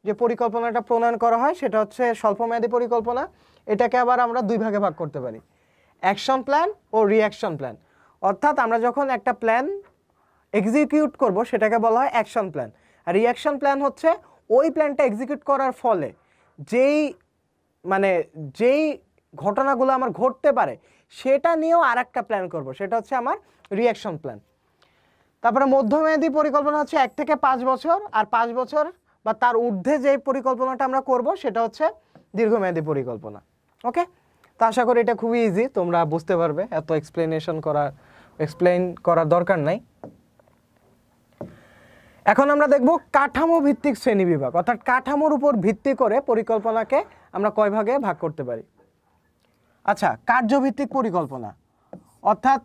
যে পরিকল্পনাটা প্রণয়ন করা হয় সেটা হচ্ছে স্বল্পমেয়াদী পরিকল্পনা। এটাকে আবার আমরা 2 ভাগে ভাগ করতে পারি, অ্যাকশন প্ল্যান ও রিঅ্যাকশন প্ল্যান। অর্থাৎ আমরা যখন একটা প্ল্যান এক্সিকিউট করব সেটাকে বলা হয় অ্যাকশন প্ল্যান। আর রিঅ্যাকশন প্ল্যান হচ্ছে ওই প্ল্যানটা এক্সিকিউট করার ফলে যেই ঘটনাগুলো আমার ঘটতে পারে সেটা নিয়েও আর একটা প্ল্যান করব, সেটা হচ্ছে আমার রিঅ্যাকশন প্ল্যান। তারপরে মধ্যমেয়াদী পরিকল্পনা হচ্ছে 1 থেকে 5 বছর, আর 5 বছর বা তার ঊর্ধ্বে যে পরিকল্পনাটা আমরা করব সেটা হচ্ছে দীর্ঘমেয়াদী পরিকল্পনা। ওকে, তো আশা করি এটা খুবই ইজি, তোমরা বুঝতে পারবে, এত এক্সপ্লেইন করার দরকার নাই। এখন আমরা দেখব কাঠামো ভিত্তিক শ্রেণীবিভাগ, অর্থাৎ কাঠামোর উপর ভিত্তি করে পরিকল্পনাকে আমরা কয় ভাগে ভাগ করতে পারি। আচ্ছা, কার্যভিত্তিক পরিকল্পনা, অর্থাৎ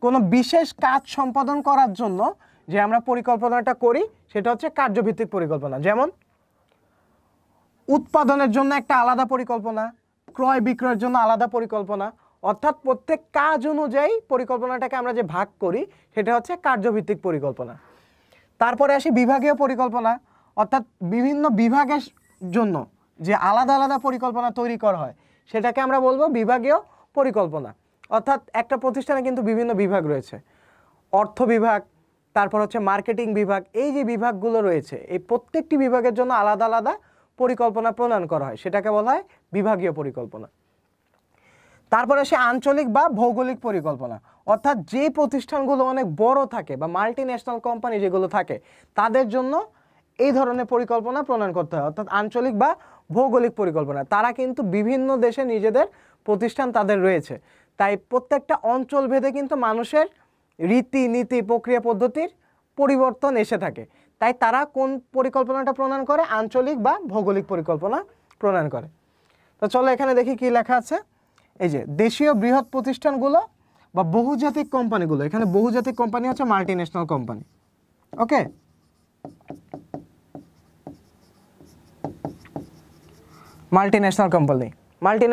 কোনো বিশেষ কাজ সম্পাদন করার জন্য যে আমরা পরিকল্পনাটা করি সেটা হচ্ছে কার্যভিত্তিক পরিকল্পনা। যেমন উৎপাদনের জন্য একটা আলাদা পরিকল্পনা, ক্রয় বিক্রয়ের জন্য আলাদা পরিকল্পনা, অর্থাৎ প্রত্যেক কাজ অনুযায়ী পরিকল্পনাটাকে আমরা যে ভাগ করি সেটা হচ্ছে কার্যভিত্তিক পরিকল্পনা। তারপরে আসি বিভাগীয় পরিকল্পনা, অর্থাৎ বিভিন্ন বিভাগের জন্য যে আলাদা আলাদা পরিকল্পনা তৈরি করা হয় সেটাকে আমরা বলবো বিভাগীয় পরিকল্পনা। অর্থাৎ একটা প্রতিষ্ঠানে কিন্তু বিভিন্ন বিভাগ রয়েছে, অর্থ বিভাগ, তারপর হচ্ছে মার্কেটিং বিভাগ, এই যে বিভাগগুলো রয়েছে এই প্রত্যেকটি বিভাগের জন্য আলাদা আলাদা পরিকল্পনা প্রণয়ন করা হয়, সেটাকে বলা হয় বিভাগীয় পরিকল্পনা। তারপরে আসে আঞ্চলিক বা ভৌগোলিক পরিকল্পনা, অর্থাৎ যে প্রতিষ্ঠানগুলো অনেক বড় থাকে বা মাল্টি ন্যাশনাল কোম্পানি যেগুলো থাকে তাদের জন্য এই ধরনের পরিকল্পনা প্রণয়ন করতে হয়, অর্থাৎ আঞ্চলিক বা ভৌগোলিক পরিকল্পনা। তারা কিন্তু বিভিন্ন দেশে নিজেদের প্রতিষ্ঠান তাদের রয়েছে, তাই প্রত্যেকটা অঞ্চল ভেদে কিন্তু মানুষের রীতি নীতি প্রক্রিয়া পদ্ধতির পরিবর্তন এসে থাকে, তাই তারা কোন পরিকল্পনাটা প্রণয়ন করে, আঞ্চলিক বা ভৌগোলিক পরিকল্পনা প্রণয়ন করে। তো চলো এখানে দেখি কি লেখা আছে। এই যে দেশীয় বৃহৎ প্রতিষ্ঠানগুলো বা বহুজাতিক কোম্পানিগুলো, এখানে বহুজাতিক কোম্পানি হচ্ছে মাল্টি ন্যাশনাল কোম্পানি। ওকে, মাল্টি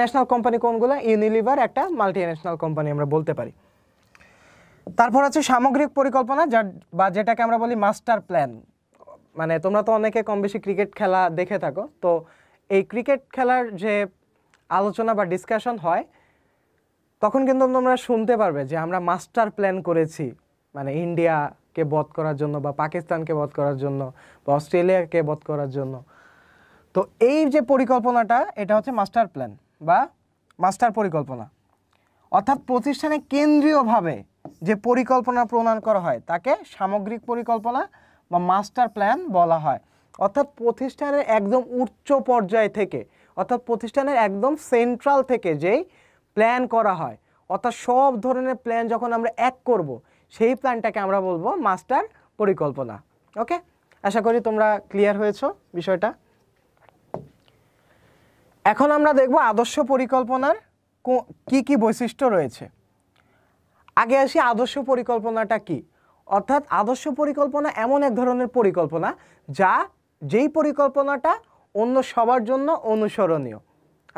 ন্যাশনাল কোম্পানি কোনগুলো? ইউনিলিভার একটা মাল্টি ন্যাশনাল কোম্পানি আমরা বলতে পারি। তারপর আছে সামগ্রিক পরিকল্পনা, যেটাকে আমরা বলি মাস্টার প্ল্যান। মানে তোমরা তো অনেকে কম বেশি ক্রিকেট খেলা দেখে থাকো, তো এই ক্রিকেট খেলার যে আলোচনা বা ডিসকাশন হয় তখন কিন্তু তোমরা শুনতে পারবে যে আমরা মাস্টার প্ল্যান করেছি, মানে ইন্ডিয়াকে বধ করার জন্য বা পাকিস্তানকে বধ করার জন্য বা অস্ট্রেলিয়াকে বধ করার জন্য। তো এই যে পরিকল্পনাটা এটা হচ্ছে মাস্টার প্ল্যান বা মাস্টার পরিকল্পনা, অর্থাৎ প্রতিষ্ঠানে কেন্দ্রীয়ভাবে যে পরিকল্পনা প্রণয়ন করা হয় তাকে সামগ্রিক পরিকল্পনা বা মাস্টার প্ল্যান বলা হয়। অর্থাৎ প্রতিষ্ঠানের একদম উচ্চ পর্যায় থেকে, অর্থাৎ প্রতিষ্ঠানের একদম সেন্ট্রাল থেকে যেই প্ল্যান করা হয়, অর্থাৎ সব ধরনের প্ল্যান যখন আমরা এক করব সেই প্ল্যানটাকে আমরা বলবো মাস্টার পরিকল্পনা। ওকে, আশা করি তোমরা ক্লিয়ার হয়েছো বিষয়টা। এখন আমরা দেখব আদর্শ পরিকল্পনার কি কি বৈশিষ্ট্য রয়েছে। আগে আসি আদর্শ পরিকল্পনাটা কি। অর্থাৎ আদর্শ পরিকল্পনা এমন এক ধরনের পরিকল্পনা যেই পরিকল্পনাটা অন্য সবার জন্য অনুসরণীয়।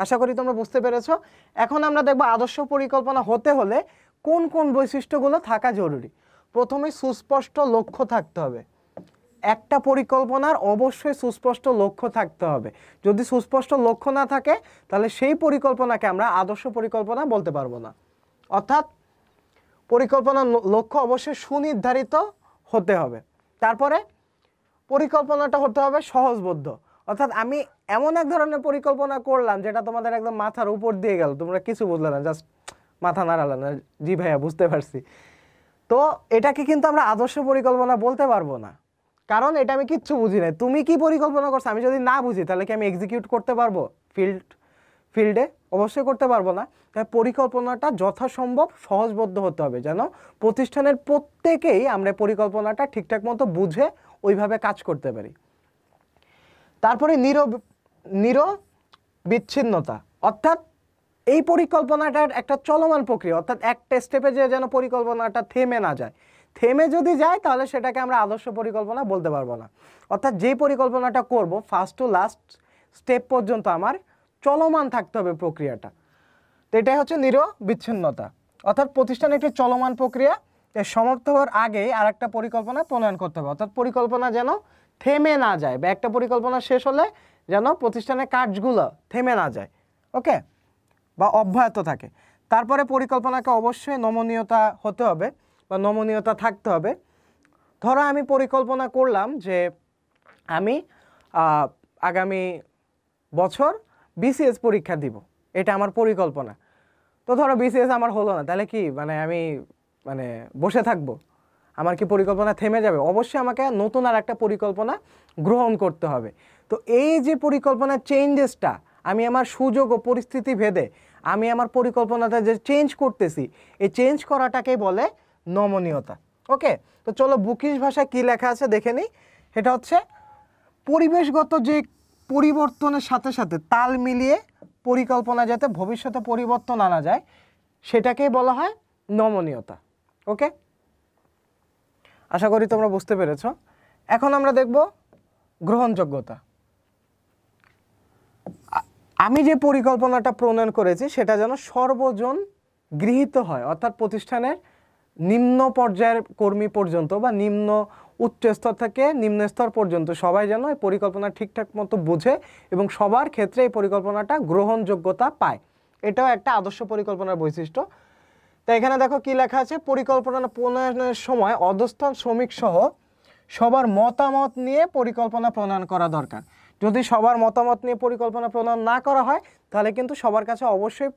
আশা করি তোমরা বুঝতে পেরেছো। এখন আমরা দেখব আদর্শ পরিকল্পনা হতে হলে কোন কোন বৈশিষ্ট্যগুলো থাকা জরুরি। প্রথমে সুস্পষ্ট লক্ষ্য থাকতে হবে। একটা পরিকল্পনার অবশ্যই সুস্পষ্ট লক্ষ্য থাকতে হবে। যদি সুস্পষ্ট লক্ষ্য না থাকে তাহলে সেই পরিকল্পনাকে আমরা আদর্শ পরিকল্পনা বলতে পারবো না। অর্থাৎ পরিকল্পনার লক্ষ্য অবশ্যই সুনির্ধারিত হতে হবে। তারপরে পরিকল্পনাটা হতে হবে সহজবোধ্য। অর্থাৎ আমি এমন এক ধরনের পরিকল্পনা করলাম যেটা তোমাদের একদম মাথার উপর দিয়ে গেল, তোমরা কিছু বুঝলে না, জাস্ট মাথা নাড়ালে না, জি ভাইয়া বুঝতে পারছি। তো এটাকে কিন্তু আমরা আদর্শ পরিকল্পনা বলতে পারবো না, কারণ এটা আমি কিচ্ছু বুঝি না। তুমি কি পরিকল্পনা করছো আমি যদি না বুঝি তাহলে কি আমি এক্সিকিউট করতে পারবো ফিল্ডে? অবশ্যই করতে পারবো না। তাই পরিকল্পনাটা যথাসম্ভব সহজবোধ্য হতে হবে, যেন প্রতিষ্ঠানের প্রত্যেকেই আমরা পরিকল্পনাটা ঠিকঠাক মতো বুঝে ওইভাবে কাজ করতে পারি। তারপরে নিরবিচ্ছিন্নতা, অর্থাৎ এই পরিকল্পনাটার একটা চলমান প্রক্রিয়া, অর্থাৎ একটা স্টেপে যেন পরিকল্পনাটা থেমে না যায়। থেমে যদি যায় তাহলে সেটাকে আমরা আদর্শ পরিকল্পনা বলতে পারবো না। অর্থাৎ যে পরিকল্পনাটা করব ফার্স্ট টু লাস্ট স্টেপ পর্যন্ত আমার চলমান থাকতে হবে প্রক্রিয়াটা। তো এটাই হচ্ছে নিরবিচ্ছিন্নতা। অর্থাৎ প্রতিষ্ঠানে একটি চলমান প্রক্রিয়া সমাপ্ত হওয়ার আগেই আর একটা পরিকল্পনা প্রণয়ন করতে হবে। অর্থাৎ পরিকল্পনা যেন থেমে না যায়, বা একটা পরিকল্পনা শেষ হলে যেন প্রতিষ্ঠানের কাজগুলো থেমে না যায়, ওকে, বা অব্যাহত থাকে। তারপরে পরিকল্পনাকে অবশ্যই নমনীয়তা হতে হবে বা নমনীয়তা থাকতে হবে। ধরো আমি পরিকল্পনা করলাম যে আমি আগামী বছর বিসিএস পরীক্ষা দিব, এটা আমার পরিকল্পনা। তো ধরো বিসিএস আমার হলো না, তাহলে কি আমি বসে থাকবো? আমার কি পরিকল্পনা থেমে যাবে? অবশ্যই আমাকে নতুন আর একটা পরিকল্পনা গ্রহণ করতে হবে। তো এই যে পরিকল্পনা চেঞ্জেসটা, আমি আমার সুযোগ ও পরিস্থিতি ভেদে আমি আমার পরিকল্পনাটা যে চেঞ্জ করতেছি, এই চেঞ্জ করাটাকে বলে নমনীয়তা। ওকে, তো চলো বুকিশ ভাষায় কি লেখা আছে দেখে নিই। এটা হচ্ছে পরিবেশগত যে পরিবর্তনের সাথে সাথে তাল মিলিয়ে পরিকল্পনা যাতে ভবিষ্যতে পরিবর্তন আনা যায় সেটাকেই বলা হয় নমনীয়তা। ওকে, আশা করি তোমরা বুঝতে পেরেছো। এখন আমরা দেখব গ্রহণযোগ্যতা। আমি যে পরিকল্পনাটা প্রণয়ন করেছি সেটা যেন সর্বজন গৃহীত হয়, অর্থাৎ প্রতিষ্ঠানের নিম্ন পর্যায়ের কর্মী পর্যন্ত বা উচ্চ স্তর থেকে নিম্ন স্তর পর্যন্ত সবাই যেন এই পরিকল্পনা ঠিকঠাক মতো বুঝে এবং সবার ক্ষেত্রে এই পরিকল্পনাটা গ্রহণযোগ্যতা পায়। এটাও একটা আদর্শ পরিকল্পনার বৈশিষ্ট্য। তো এখানে দেখো কি লেখা আছে, পরিকল্পনা প্রণয়নের সময় অধস্তন শ্রমিক সহ সবার মতামত নিয়ে পরিকল্পনা প্রণয়ন করা দরকার। যদি সবার মতামত নিয়ে পরিকল্পনা প্রণয়ন না করা হয় তাহলে কিন্তু সবার কাছে অবশ্যই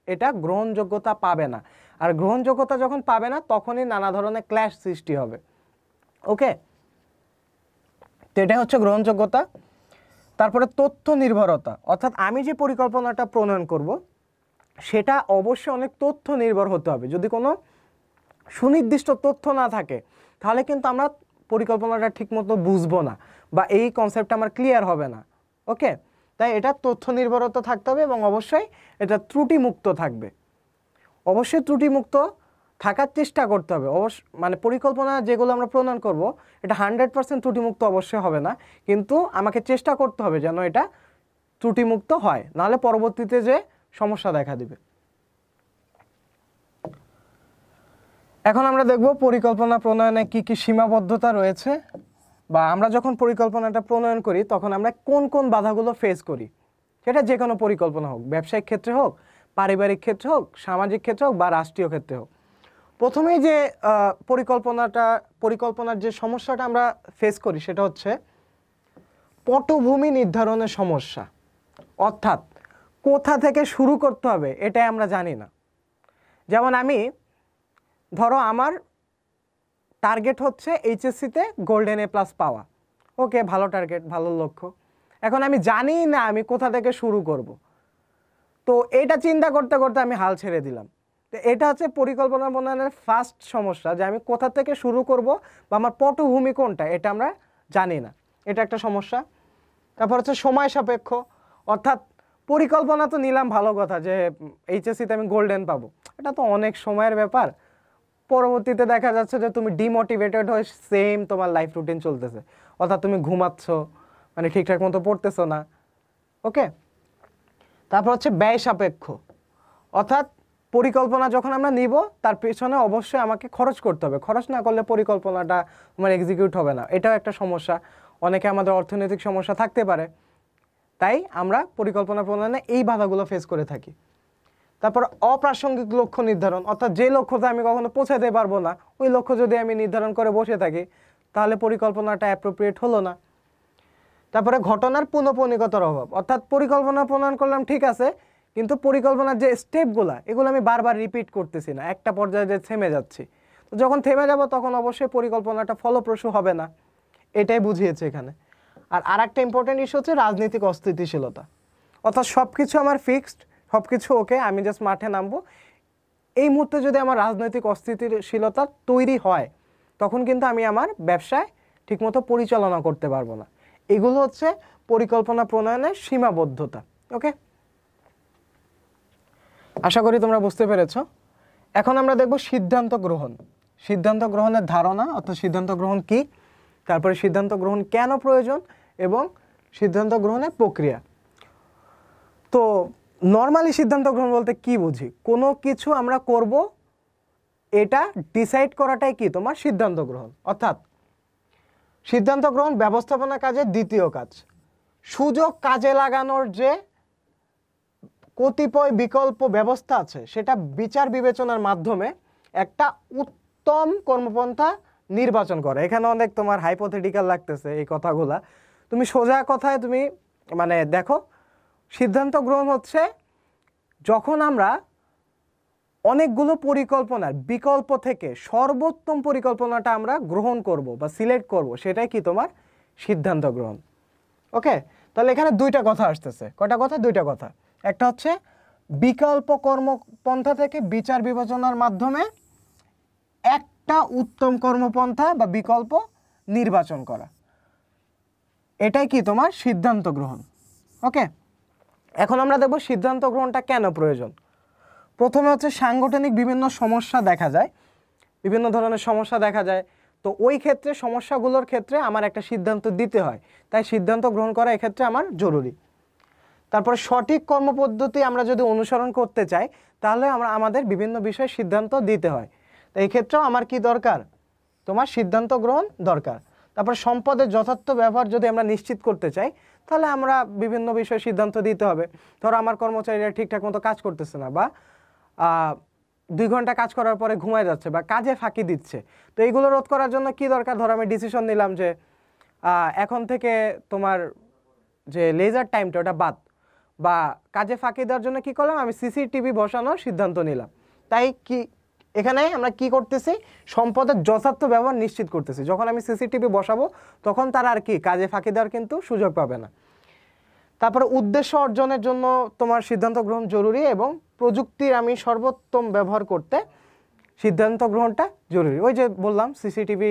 এটা গ্রহণযোগ্যতা পাবে না। আর গ্রহণযোগ্যতা যখন পাবে না তখনই নানা ধরনের ক্ল্যাশ সৃষ্টি হবে। ওকে, তো এটা হচ্ছে গ্রহণযোগ্যতা। তারপরে তথ্য নির্ভরতা, অর্থাৎ আমি যে পরিকল্পনাটা প্রণয়ন করব সেটা অবশ্যই অনেক তথ্য নির্ভর হতে হবে। যদি কোনো সুনির্দিষ্ট তথ্য না থাকে তাহলে কিন্তু আমরা পরিকল্পনাটা ঠিকমতো বুঝবো না বা এই কনসেপ্টটা আমার ক্লিয়ার হবে না। ওকে, তাই এটা তথ্য নির্ভরতা থাকতে হবে এবং অবশ্যই এটা ত্রুটিমুক্ত থাকবে। অবশ্যই ত্রুটিমুক্ত থাকার চেষ্টা করতে হবে। পরিকল্পনা যেগুলো আমরা প্রণয়ন করব এটা 100% ত্রুটিমুক্ত অবশ্যই হবে না, কিন্তু আমাকে চেষ্টা করতে হবে যেন এটা ত্রুটিমুক্ত হয়, নাহলে পরবর্তীতে যে সমস্যা দেখা দিবে। এখন আমরা দেখব পরিকল্পনা প্রণয়নে কি কি সীমাবদ্ধতা রয়েছে, বা আমরা যখন পরিকল্পনাটা প্রণয়ন করি তখন আমরা কোন কোন বাধাগুলো ফেস করি। সেটা যে কোনো পরিকল্পনা হোক, ব্যবসায়িক ক্ষেত্রে হোক, পারিবারিক ক্ষেত্রে হোক, সামাজিক ক্ষেত্রে হোক বা রাষ্ট্রীয় ক্ষেত্রে হোক। প্রথমেই যে পরিকল্পনার যে সমস্যাটা আমরা ফেস করি সেটা হচ্ছে পটভূমি নির্ধারণের সমস্যা। অর্থাৎ কোথা থেকে শুরু করতে হবে এটাই আমরা জানি না। যেমন ধরো আমার টার্গেট হচ্ছে এইচএসসিতে গোল্ডেন এ প্লাস পাওয়া। ওকে, ভালো টার্গেট, ভালো লক্ষ্য। এখন আমি জানি না আমি কোথা থেকে শুরু করব, তো এটা চিন্তা করতে করতে আমি হাল ছেড়ে দিলাম। তো এটা হচ্ছে পরিকল্পনা প্রণয়নের ফার্স্ট সমস্যা, যে আমি কোথা থেকে শুরু করব বা আমার পটভূমি কোনটা এটা আমরা জানি না, এটা একটা সমস্যা। তারপর হচ্ছে সময় সাপেক্ষ, অর্থাৎ পরিকল্পনা তো নিলাম ভালো কথা যে এইচএসসিতে আমি গোল্ডেন পাবো, এটা তো অনেক সময়ের ব্যাপার, পরবর্তীতে দেখা যাচ্ছে যে তুমি ডিমোটিভেটেড হয়ে সেম তোমার লাইফ রুটিন চলতেছে, অর্থাৎ তুমি ঘুমাচ্ছ, মানে ঠিকঠাক মতো পড়তেছো না। ওকে, তারপর হচ্ছে ব্যয় সাপেক্ষ, অর্থাৎ পরিকল্পনা যখন আমরা নিব তার পেছনে অবশ্যই আমাকে খরচ করতে হবে, খরচ না করলে পরিকল্পনাটা তোমার এক্সিকিউট হবে না, এটাও একটা সমস্যা। অনেকে আমাদের অর্থনৈতিক সমস্যা থাকতে পারে, তাই আমরা পরিকল্পনা প্রণয়নে এই বাধাগুলো ফেস করে থাকি। তারপর অপ্রাসঙ্গিক লক্ষ্য নির্ধারণ, অর্থাৎ যে লক্ষ্যতে আমি কখনো পৌঁছাতে পারবো না ওই লক্ষ্য যদি আমি নির্ধারণ করে বসে থাকি তাহলে পরিকল্পনাটা অ্যাপ্রোপ্রিয়েট হলো না। তারপরে ঘটনার পুনঃপণিকতার অভাব, অর্থাৎ পরিকল্পনা প্রণয়ন করলাম ঠিক আছে, কিন্তু পরিকল্পনার যে স্টেপগুলো এগুলো আমি বারবার রিপিট করতেছি না, একটা পর্যায়ে যে থেমে যাচ্ছি। তো যখন থেমে যাব তখন অবশ্যই পরিকল্পনাটা ফলপ্রসূ হবে না, এটাই বুঝিয়েছে এখানে। আর আরেকটা ইম্পর্টেন্ট ইস্যু হচ্ছে রাজনৈতিক অস্থিতিশীলতা, অর্থাৎ সব কিছু আমার ফিক্সড, সব কিছু ওকে, আমি জাস্ট মাঠে নামবো। এই মুহূর্তে যদি আমার রাজনৈতিক অস্থিতিশীলতা তৈরি হয় তখন কিন্তু আমি আমার ব্যবসায় ঠিকমতো পরিচালনা করতে পারবো না। এগুলো হচ্ছে পরিকল্পনা প্রণয়নের সীমাবদ্ধতা। ওকে, আশা করি তোমরা বুঝতে পেরেছো। এখন আমরা দেখব সিদ্ধান্ত গ্রহণ, সিদ্ধান্ত গ্রহণের ধারণা, অর্থাৎ সিদ্ধান্ত গ্রহণ কি, তারপরে সিদ্ধান্ত গ্রহণ কেন প্রয়োজন এবং সিদ্ধান্ত গ্রহণের প্রক্রিয়া। তো নর্মালি সিদ্ধান্ত গ্রহণ বলতে কি বুঝি, কোনো কিছু আমরা করব এটা ডিসাইড করাটাই কি তোমার সিদ্ধান্ত গ্রহণ। অর্থাৎ সিদ্ধান্ত গ্রহণ ব্যবস্থাপনা কাজের দ্বিতীয় কাজ। সুযোগ কাজে লাগানোর যে কতিপয় বিকল্প ব্যবস্থা আছে সেটা বিচার বিবেচনার মাধ্যমে একটা উত্তম কর্মপন্থা নির্বাচন করে। এখানে অনেক তোমার হাইপোথেটিক্যাল লাগতেছে এই কথাগুলা, তুমি সোজা কথায় তুমি মানে দেখো, সিদ্ধান্ত গ্রহণ হচ্ছে যখন আমরা অনেকগুলো পরিকল্পনার বিকল্প থেকে সর্বোত্তম পরিকল্পনাটা আমরা গ্রহণ করব বা সিলেক্ট করব, সেটাই কি তোমার সিদ্ধান্ত গ্রহণ। ওকে, তাহলে এখানে দুইটা কথা আসতেছে, কয়টা কথা, দুইটা কথা। একটা হচ্ছে বিকল্প কর্মপন্থা থেকে বিচার বিবেচনার মাধ্যমে একটা উত্তম কর্মপন্থা বা বিকল্প নির্বাচন করা, এটাই কি তোমার সিদ্ধান্ত গ্রহণ। ওকে, এখন আমরা দেখব সিদ্ধান্ত গ্রহণটা কেন প্রয়োজন। প্রথমে হচ্ছে সাংগঠনিক বিভিন্ন সমস্যা দেখা যায়, বিভিন্ন ধরনের সমস্যা দেখা যায়, তো ওই ক্ষেত্রে সমস্যাগুলোর ক্ষেত্রে আমার একটা সিদ্ধান্ত দিতে হয়, তাই সিদ্ধান্ত গ্রহণ করা এক্ষেত্রে আমার জরুরি। তারপরে সঠিক কর্মপদ্ধতি আমরা যদি অনুসরণ করতে চাই তাহলে আমাদের বিভিন্ন বিষয়ে সিদ্ধান্ত দিতে হয়, তো এই ক্ষেত্রেও আমার কি দরকার, তোমার সিদ্ধান্ত গ্রহণ দরকার। তারপর সম্পদের যথার্থ ব্যবহার যদি আমরা নিশ্চিত করতে চাই তাহলে আমরা বিভিন্ন বিষয়ে সিদ্ধান্ত দিতে হবে। ধরো আমার কর্মচারীরা ঠিকঠাক মতো কাজ করতেছে না, বা 2 ঘন্টা কাজ করার পরে ঘুমায় যাচ্ছে, বা কাজে ফাঁকি দিচ্ছে, তো এইগুলো রোধ করার জন্য কি দরকার। ধরো আমি ডিসিশন নিলাম যে এখন থেকে তোমার যে লেজার টাইমটা ওটা বাদ, বা কাজে ফাঁকি দেওয়ার জন্য কি করলাম, আমি সিসিটিভি বসানোর সিদ্ধান্ত নিলাম। তাই কি এখানে আমরা কি করতেছি, সম্পদের যথার্থ ব্যবহার নিশ্চিত করতেছি। যখন আমি সিসিটিভি বসাবো তখন তারা আর কি কাজে ফাঁকি দেওয়ার কিন্তু সুযোগ পাবে না। তারপরে উদ্দেশ্য অর্জনের জন্য তোমার সিদ্ধান্ত গ্রহণ জরুরি, এবং প্রযুক্তির আমি সর্বোত্তম ব্যবহার করতে সিদ্ধান্ত গ্রহণটা জরুরি। ওই যে বললাম সিসিটিভি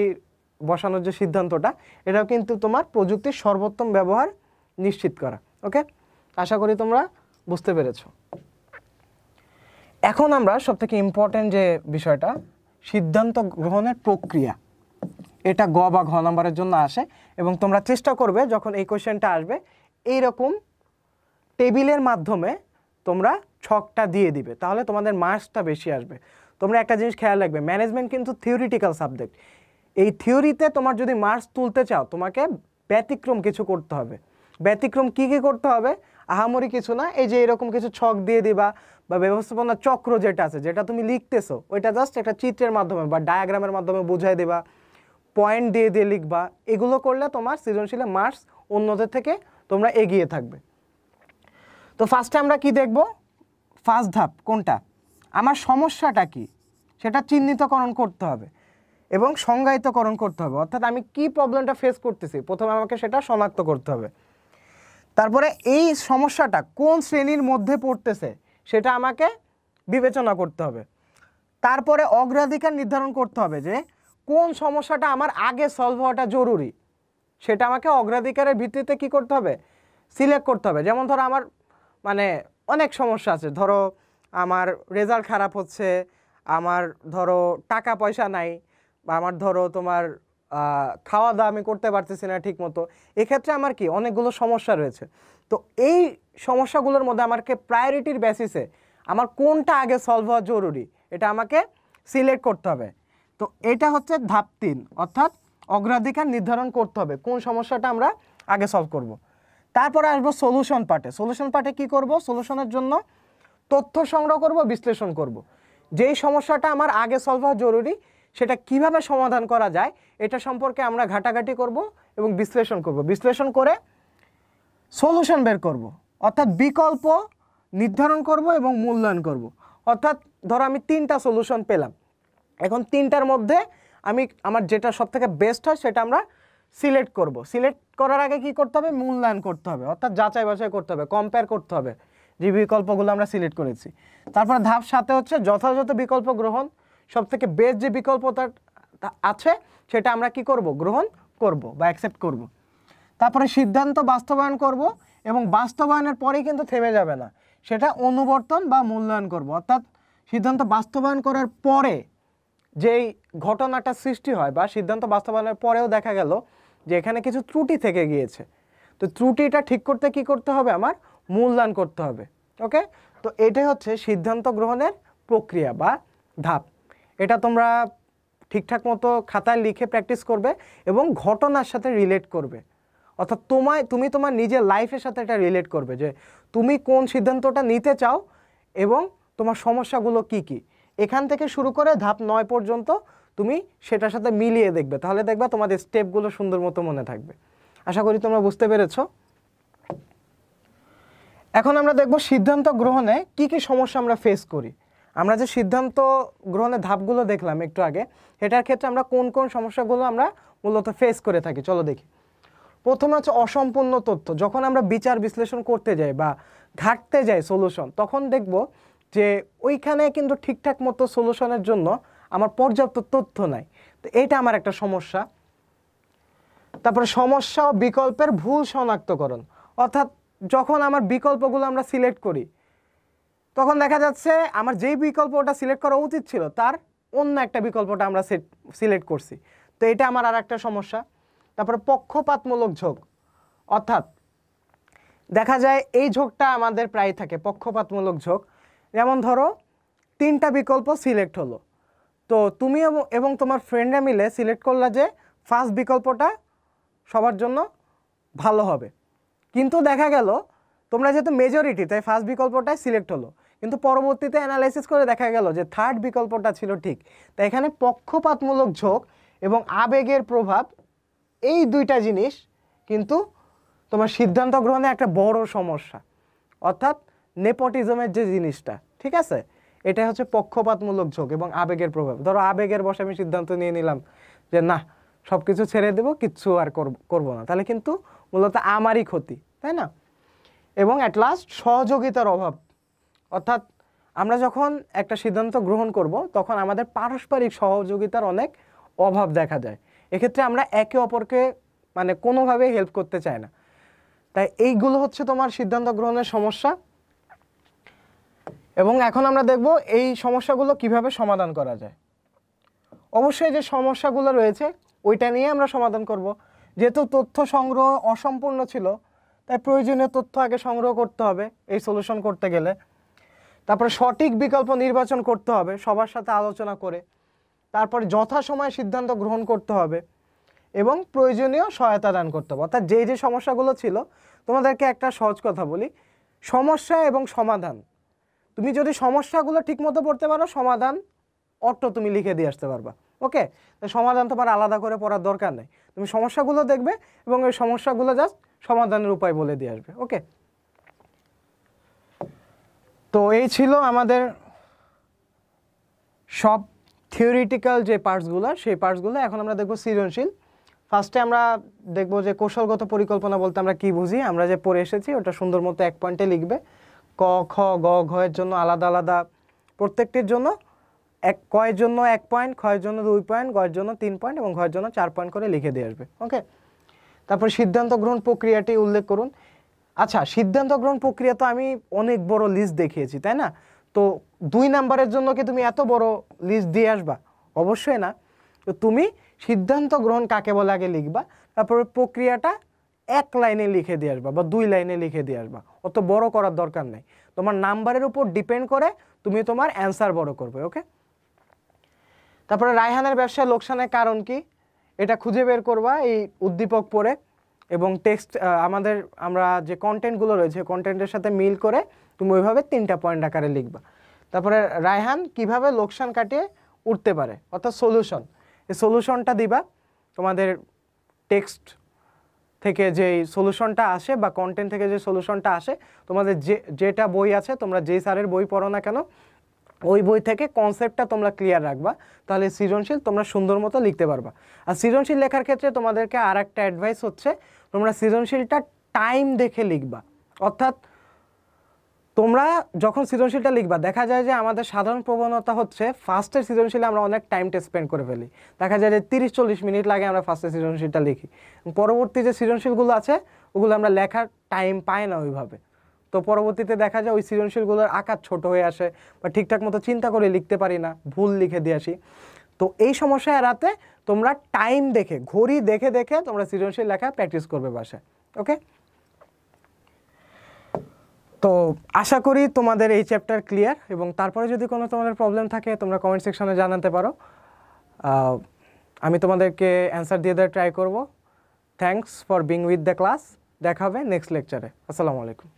বসানোর যে সিদ্ধান্তটা, এটাও কিন্তু তোমার প্রযুক্তির সর্বোত্তম ব্যবহার নিশ্চিত করা। ওকে, আশা করি তোমরা বুঝতে পেরেছো। এখন আমরা সবথেকে ইম্পর্টেন্ট যে বিষয়টা, সিদ্ধান্ত গ্রহণের প্রক্রিয়া, এটা গ বা ঘ নাম্বারের জন্য আসে, এবং তোমরা চেষ্টা করবে যখন এই কোশ্চেনটা আসবে এইরকম টেবিলের মাধ্যমে তোমরা ছকটা দিয়ে দিবে, তাহলে তোমাদের মার্কসটা বেশি আসবে। তোমরা একটা জিনিস খেয়াল রাখবে, ম্যানেজমেন্ট কিন্তু থিওরিটিক্যাল সাবজেক্ট। এই থিওরিতে তোমার যদি মার্কস তুলতে চাও তোমাকে ব্যতিক্রম কিছু করতে হবে। ব্যতিক্রম কি কি করতে হবে, আহামরি কিছু না, এই যে এরকম কিছু ছক দিয়ে দিবা, বা ব্যবস্থাপনা চক্র যেটা আছে, যেটা তুমি লিখতেছো ওইটা জাস্ট একটা চিত্রের মাধ্যমে বা ডায়াগ্রামের মাধ্যমে বুঝাই দেবা, পয়েন্ট দিয়ে দিয়ে লিখবা। এগুলো করলে তোমার সৃজনশীলে মার্কস অন্যদের থেকে তোমরা এগিয়ে থাকবে। তো ফার্স্টে আমরা কি দেখব, ফার্স্ট ধাপ কোনটা, আমার সমস্যাটা কি সেটা চিহ্নিতকরণ করতে হবে এবং সংজ্ঞায়িতকরণ করতে হবে। অর্থাৎ আমি কি প্রবলেমটা ফেস করতেছি প্রথমে আমাকে সেটা শনাক্ত করতে হবে। তারপরে এই সমস্যাটা কোন শ্রেণীর মধ্যে পড়তেছে সেটা আমাকে বিবেচনা করতে হবে। তারপরে অগ্রাধিকার নির্ধারণ করতে হবে যে কোন সমস্যাটা আমার আগে সলভ হওয়াটা জরুরি, সেটা আমাকে অগ্রাধিকারের ভিত্তিতে কি করতে হবে, সিলেক্ট করতে হবে। যেমন ধরো আমার মানে অনেক সমস্যা আছে, ধরো আমার রেজাল্ট খারাপ হচ্ছে, আমার ধরো টাকা পয়সা নাই, বা আমার ধরো তোমার খাওয়া দাওয়া আমি করতে পারতেছি না ঠিক মতো, এক্ষেত্রে আমার কি অনেকগুলো সমস্যা রয়েছে। তো এই সমস্যাগুলোর মধ্যে আমাকে প্রায়োরিটির বেসিসে আমার কোনটা আগে সলভ হওয়া জরুরি এটা আমাকে সিলেক্ট করতে হবে। তো এটা হচ্ছে ধাপ 3, অর্থাৎ অগ্রাধিকার নির্ধারণ করতে হবে কোন সমস্যাটা আমরা আগে সলভ করব। তারপরে আসবো সলিউশন পার্টে। সলিউশন পার্টে কী করব? সলিউশনের জন্য তথ্য সংগ্রহ করব, বিশ্লেষণ করব। যেই সমস্যাটা আমার আগে সলভ হওয়া জরুরি সেটা কিভাবে সমাধান করা যায় এটা সম্পর্কে আমরা ঘাটাঘাটি করব এবং বিশ্লেষণ করব। বিশ্লেষণ করে সলিউশন বের করব, অর্থাৎ বিকল্প নির্ধারণ করব এবং মূল্যায়ন করব। অর্থাৎ ধরো আমি 3টা সলিউশন পেলাম, এখন 3টার মধ্যে আমি আমার যেটা সবথেকে বেস্ট হয় সেটা আমরা সিলেক্ট করব। সিলেক্ট করার আগে কি করতে হবে? মূল্যায়ন করতে হবে, অর্থাৎ যাচাই বাছাই করতে হবে, কম্পেয়ার করতে হবে যে বিকল্পগুলো আমরা সিলেক্ট করেছি। তারপর ধাপ 7 হচ্ছে যথাযথ বিকল্প গ্রহণ। সবথেকে বেস্ট যে বিকল্পটা আছে সেটা আমরা কি করব? গ্রহণ করব বা অ্যাকসেপ্ট করব। তারপরে সিদ্ধান্ত বাস্তবায়ন করব, এবং বাস্তবায়নের পরেই কিন্তু থেমে যাবে না, সেটা অনুবর্তন বা মূল্যায়ন করব। অর্থাৎ সিদ্ধান্ত বাস্তবায়ন করার পরে যেই ঘটনাটা সৃষ্টি হয় বা সিদ্ধান্ত বাস্তবায়নের পরেও দেখা গেল যে এখানে কিছু ত্রুটি থেকে গিয়েছে, তো ত্রুটিটা ঠিক করতে কি করতে হবে? আমার মূল্যায়ন করতে হবে। ওকে, তো এটাই হচ্ছে সিদ্ধান্ত গ্রহণের প্রক্রিয়া বা ধাপ। এটা তোমরা ঠিকঠাক মতো খাতায় লিখে প্র্যাকটিস করবে এবং ঘটনার সাথে রিলেট করবে। অর্থাৎ তুমি তোমার নিজের লাইফের সাথে এটা রিলেট করবে যে তুমি কোন সিদ্ধান্তটা নিতে চাও এবং তোমার সমস্যাগুলো কি কি। এখান থেকে শুরু করে ধাপ 9 পর্যন্ত তুমি সেটার সাথে মিলিয়ে দেখবে, তাহলে দেখবে তোমাদের স্টেপগুলো সুন্দর মতো মনে থাকবে। আশা করি তোমরা বুঝতে পেরেছো। এখন আমরা দেখব সিদ্ধান্ত গ্রহণে কি কি সমস্যা আমরা ফেস করি। আমরা যে সিদ্ধান্ত গ্রহণের ধাপগুলো দেখলাম একটু আগে, এটার ক্ষেত্রে আমরা কোন কোন সমস্যাগুলো আমরা মূলত ফেস করে থাকি চলো দেখি। প্রথমে হচ্ছে অসম্পূর্ণ তথ্য। যখন আমরা বিচার বিশ্লেষণ করতে যাই বা ঘাটতে যাই সলিউশন, তখন দেখব যে ওইখানে কিন্তু ঠিকঠাক মতো সলিউশনের জন্য আমার পর্যাপ্ত তথ্য নাই, তো এটা আমার একটা সমস্যা। তারপরে সমস্যা ও বিকল্পের ভুল শনাক্তকরণ, অর্থাৎ যখন আমার বিকল্পগুলো আমরা সিলেক্ট করি তখন দেখা যাচ্ছে আমার যেই বিকল্পটা সিলেক্ট করা উচিত ছিল তার অন্য একটা বিকল্পটা আমরা সিলেক্ট করছি, তো এটা আমার আর একটা সমস্যা। তারপরে পক্ষপাতমূলক ঝোঁক, অর্থাৎ দেখা যায় এই ঝোঁকটা আমাদের প্রায় থাকে, পক্ষপাতমূলক ঝোঁক। যেমন ধরো 3টা বিকল্প সিলেক্ট হলো, তো তুমি এবং তোমার ফ্রেন্ডরা মিলে সিলেক্ট করলা যে ফার্স্ট বিকল্পটা সবার জন্য ভালো হবে, কিন্তু দেখা গেল তোমরা যেহেতু মেজরিটি তাই ফার্স্ট বিকল্পটাই সিলেক্ট হলো, কিন্তু পরবর্তীতে অ্যানালাইসিস করে দেখা গেল যে থার্ড বিকল্পটা ছিল ঠিক। তাই এখানে পক্ষপাতমূলক ঝোঁক এবং আবেগের প্রভাব, এই 2টা জিনিস কিন্তু তোমার সিদ্ধান্ত গ্রহণে একটা বড় সমস্যা। অর্থাৎ নেপোটিজমের যে জিনিসটা, ঠিক আছে, এটা হচ্ছে পক্ষপাতমূলক ঝোঁক এবং আবেগের প্রভাব। ধরো আবেগের বশে আমি সিদ্ধান্ত নিয়ে নিলাম যে না সব কিছু ছেড়ে দেবো, কিচ্ছু আর করবো না, তাহলে কিন্তু মূলত আমারই ক্ষতি, তাই না? এবং অ্যাট লাস্ট সহযোগিতার অভাব, অর্থাৎ আমরা যখন একটা সিদ্ধান্ত গ্রহণ করব তখন আমাদের পারস্পরিক সহযোগিতার অনেক অভাব দেখা যায়। এক্ষেত্রে আমরা একে অপরকে মানে কোনোভাবেই হেল্প করতে চাই না। তাই এইগুলো হচ্ছে তোমার সিদ্ধান্ত গ্রহণের সমস্যা। এবং এখন আমরা দেখব এই সমস্যাগুলো কিভাবে সমাধান করা যায়। অবশ্যই যে সমস্যাগুলো রয়েছে ওইটা নিয়ে আমরা সমাধান করব। যেহেতু তথ্য সংগ্রহ অসম্পূর্ণ ছিল তাই প্রয়োজনীয় তথ্য আগে সংগ্রহ করতে হবে এই সলিউশন করতে গেলে। তারপরে সঠিক বিকল্প নির্বাচন করতে হবে সবার সাথে আলোচনা করে। তারপরে যথাসময়ে সিদ্ধান্ত গ্রহণ করতে হবে এবং প্রয়োজনীয় সহায়তা দান করতে হবে। অর্থাৎ যে যে সমস্যাগুলো ছিল, তোমাদেরকে একটা সহজ কথা বলি, সমস্যা এবং সমাধান, তুমি যদি সমস্যাগুলো ঠিকমতো পড়তে পারো সমাধান অটো তুমি লিখে দিয়ে আসতে পারবা। ওকে, তো সমাধান তোমার আলাদা করে পড়ার দরকার নেই, তুমি সমস্যাগুলো দেখবে এবং ওই সমস্যাগুলো জাস্ট সমাধানের উপায় বলে দিয়ে আসবে। ওকে, তো এই ছিল আমাদের সব থিওরিটিক্যাল যে পার্টসগুলো, সেই পার্টসগুলো। এখন আমরা দেখব সৃজনশীল। ফার্স্টে আমরা দেখব যে কৌশলগত পরিকল্পনা বলতে আমরা কি বুঝি। আমরা যে পড়ে এসেছি ওটা সুন্দর মতো 1 পয়েন্টে লিখবে। ক, খ, গ, ঘ এর জন্য আলাদা আলাদা, প্রত্যেকটির জন্য ক এর জন্য 1 পয়েন্ট, খ এর জন্য 2 পয়েন্ট, গ এর জন্য 3 পয়েন্ট এবং ঘ এর জন্য 4 পয়েন্ট করে লিখে দিয়ে আসবে। ওকে, তারপর সিদ্ধান্ত গ্রহণ প্রক্রিয়াটি উল্লেখ করুন। আচ্ছা, সিদ্ধান্ত গ্রহণ প্রক্রিয়া তো আমি অনেক বড় লিস্ট দেখিয়েছি, তাই না? তো 2 নাম্বারের জন্য কি তুমি এত বড় লিস্ট দিয়ে আসবা? অবশ্যই না। তো তুমি সিদ্ধান্ত গ্রহণ কাকে বলে আগে লিখবা, তারপরে প্রক্রিয়াটা 1 লাইনে লিখে দিয়ে আসবা বা 2 লাইনে লিখে দিয়ে আসবা। অত বড় করার দরকার নেই, তোমার নাম্বারের উপর ডিপেন্ড করে তুমি তোমার অ্যান্সার বড় করবে। ওকে, তারপরে রায়হানের ব্যবসায় লোকসানের কারণ কি এটা খুঁজে বের করবা এই উদ্দীপক পড়ে, এবং টেক্সট আমরা যে কন্টেন্টগুলো রয়েছে কন্টেন্টের সাথে মিল করে তুমি ওইভাবে 3টা পয়েন্ট আকারে লিখবা। তারপরে রায়হান কিভাবে লোকসান কাটিয়ে উঠতে পারে, অর্থাৎ সলিউশন, এই সলিউশনটা দিবা। তোমাদের টেক্সট থেকে যে সলিউশনটা আসে বা কন্টেন্ট থেকে যে সলিউশনটা আসে, তোমাদের যেটা বই আছে, তোমরা যেই স্যারের বই পড়ো না কেন, ওই বই থেকে কনসেপ্টটা তোমরা ক্লিয়ার রাখবা, তাহলে সৃজনশীল তোমরা সুন্দর মতো লিখতে পারবা। আর সৃজনশীল লেখার ক্ষেত্রে তোমাদেরকে আর একটা অ্যাডভাইস হচ্ছে, তোমরা সৃজনশীলটা টাইম দেখে লিখবা। অর্থাৎ তোমরা যখন সৃজনশীলটা লিখবা, দেখা যায় যে আমাদের সাধারণ প্রবণতা হচ্ছে ফার্স্টের সৃজনশীলে আমরা অনেক টাইমটা স্পেন্ড করে ফেলি। দেখা যায় যে 30-40 মিনিট লাগে আমরা ফার্স্টের সৃজনশীলটা লিখি, পরবর্তী যে সৃজনশীলগুলো আছে ওগুলো আমরা লেখার টাইম পাই না ওইভাবে। তো পরবর্তীতে দেখা যায় ওই সৃজনশীলগুলোর আকার ছোট হয়ে আসে বা ঠিকঠাক মতো চিন্তা করে লিখতে পারি না, ভুল লিখে দিয়ে আসি। তো এই সমস্যা এড়াতে তোমরা টাইম দেখে, ঘড়ি দেখে দেখে তোমরা সৃজনশীল লেখা প্র্যাকটিস করবে বাসায়। ওকে, তো আশা করি তোমাদের এই চ্যাপ্টার ক্লিয়ার, এবং তারপরে যদি কোনো তোমাদের প্রবলেম থাকে তোমরা কমেন্ট সেকশনে জানাতে পারো, আমি তোমাদেরকে অ্যান্সার দিয়ে দেওয়ার ট্রাই করব। Thanks for being with the class. দেখা হবে নেক্সট লেকচারে। আসসালামু আলাইকুম।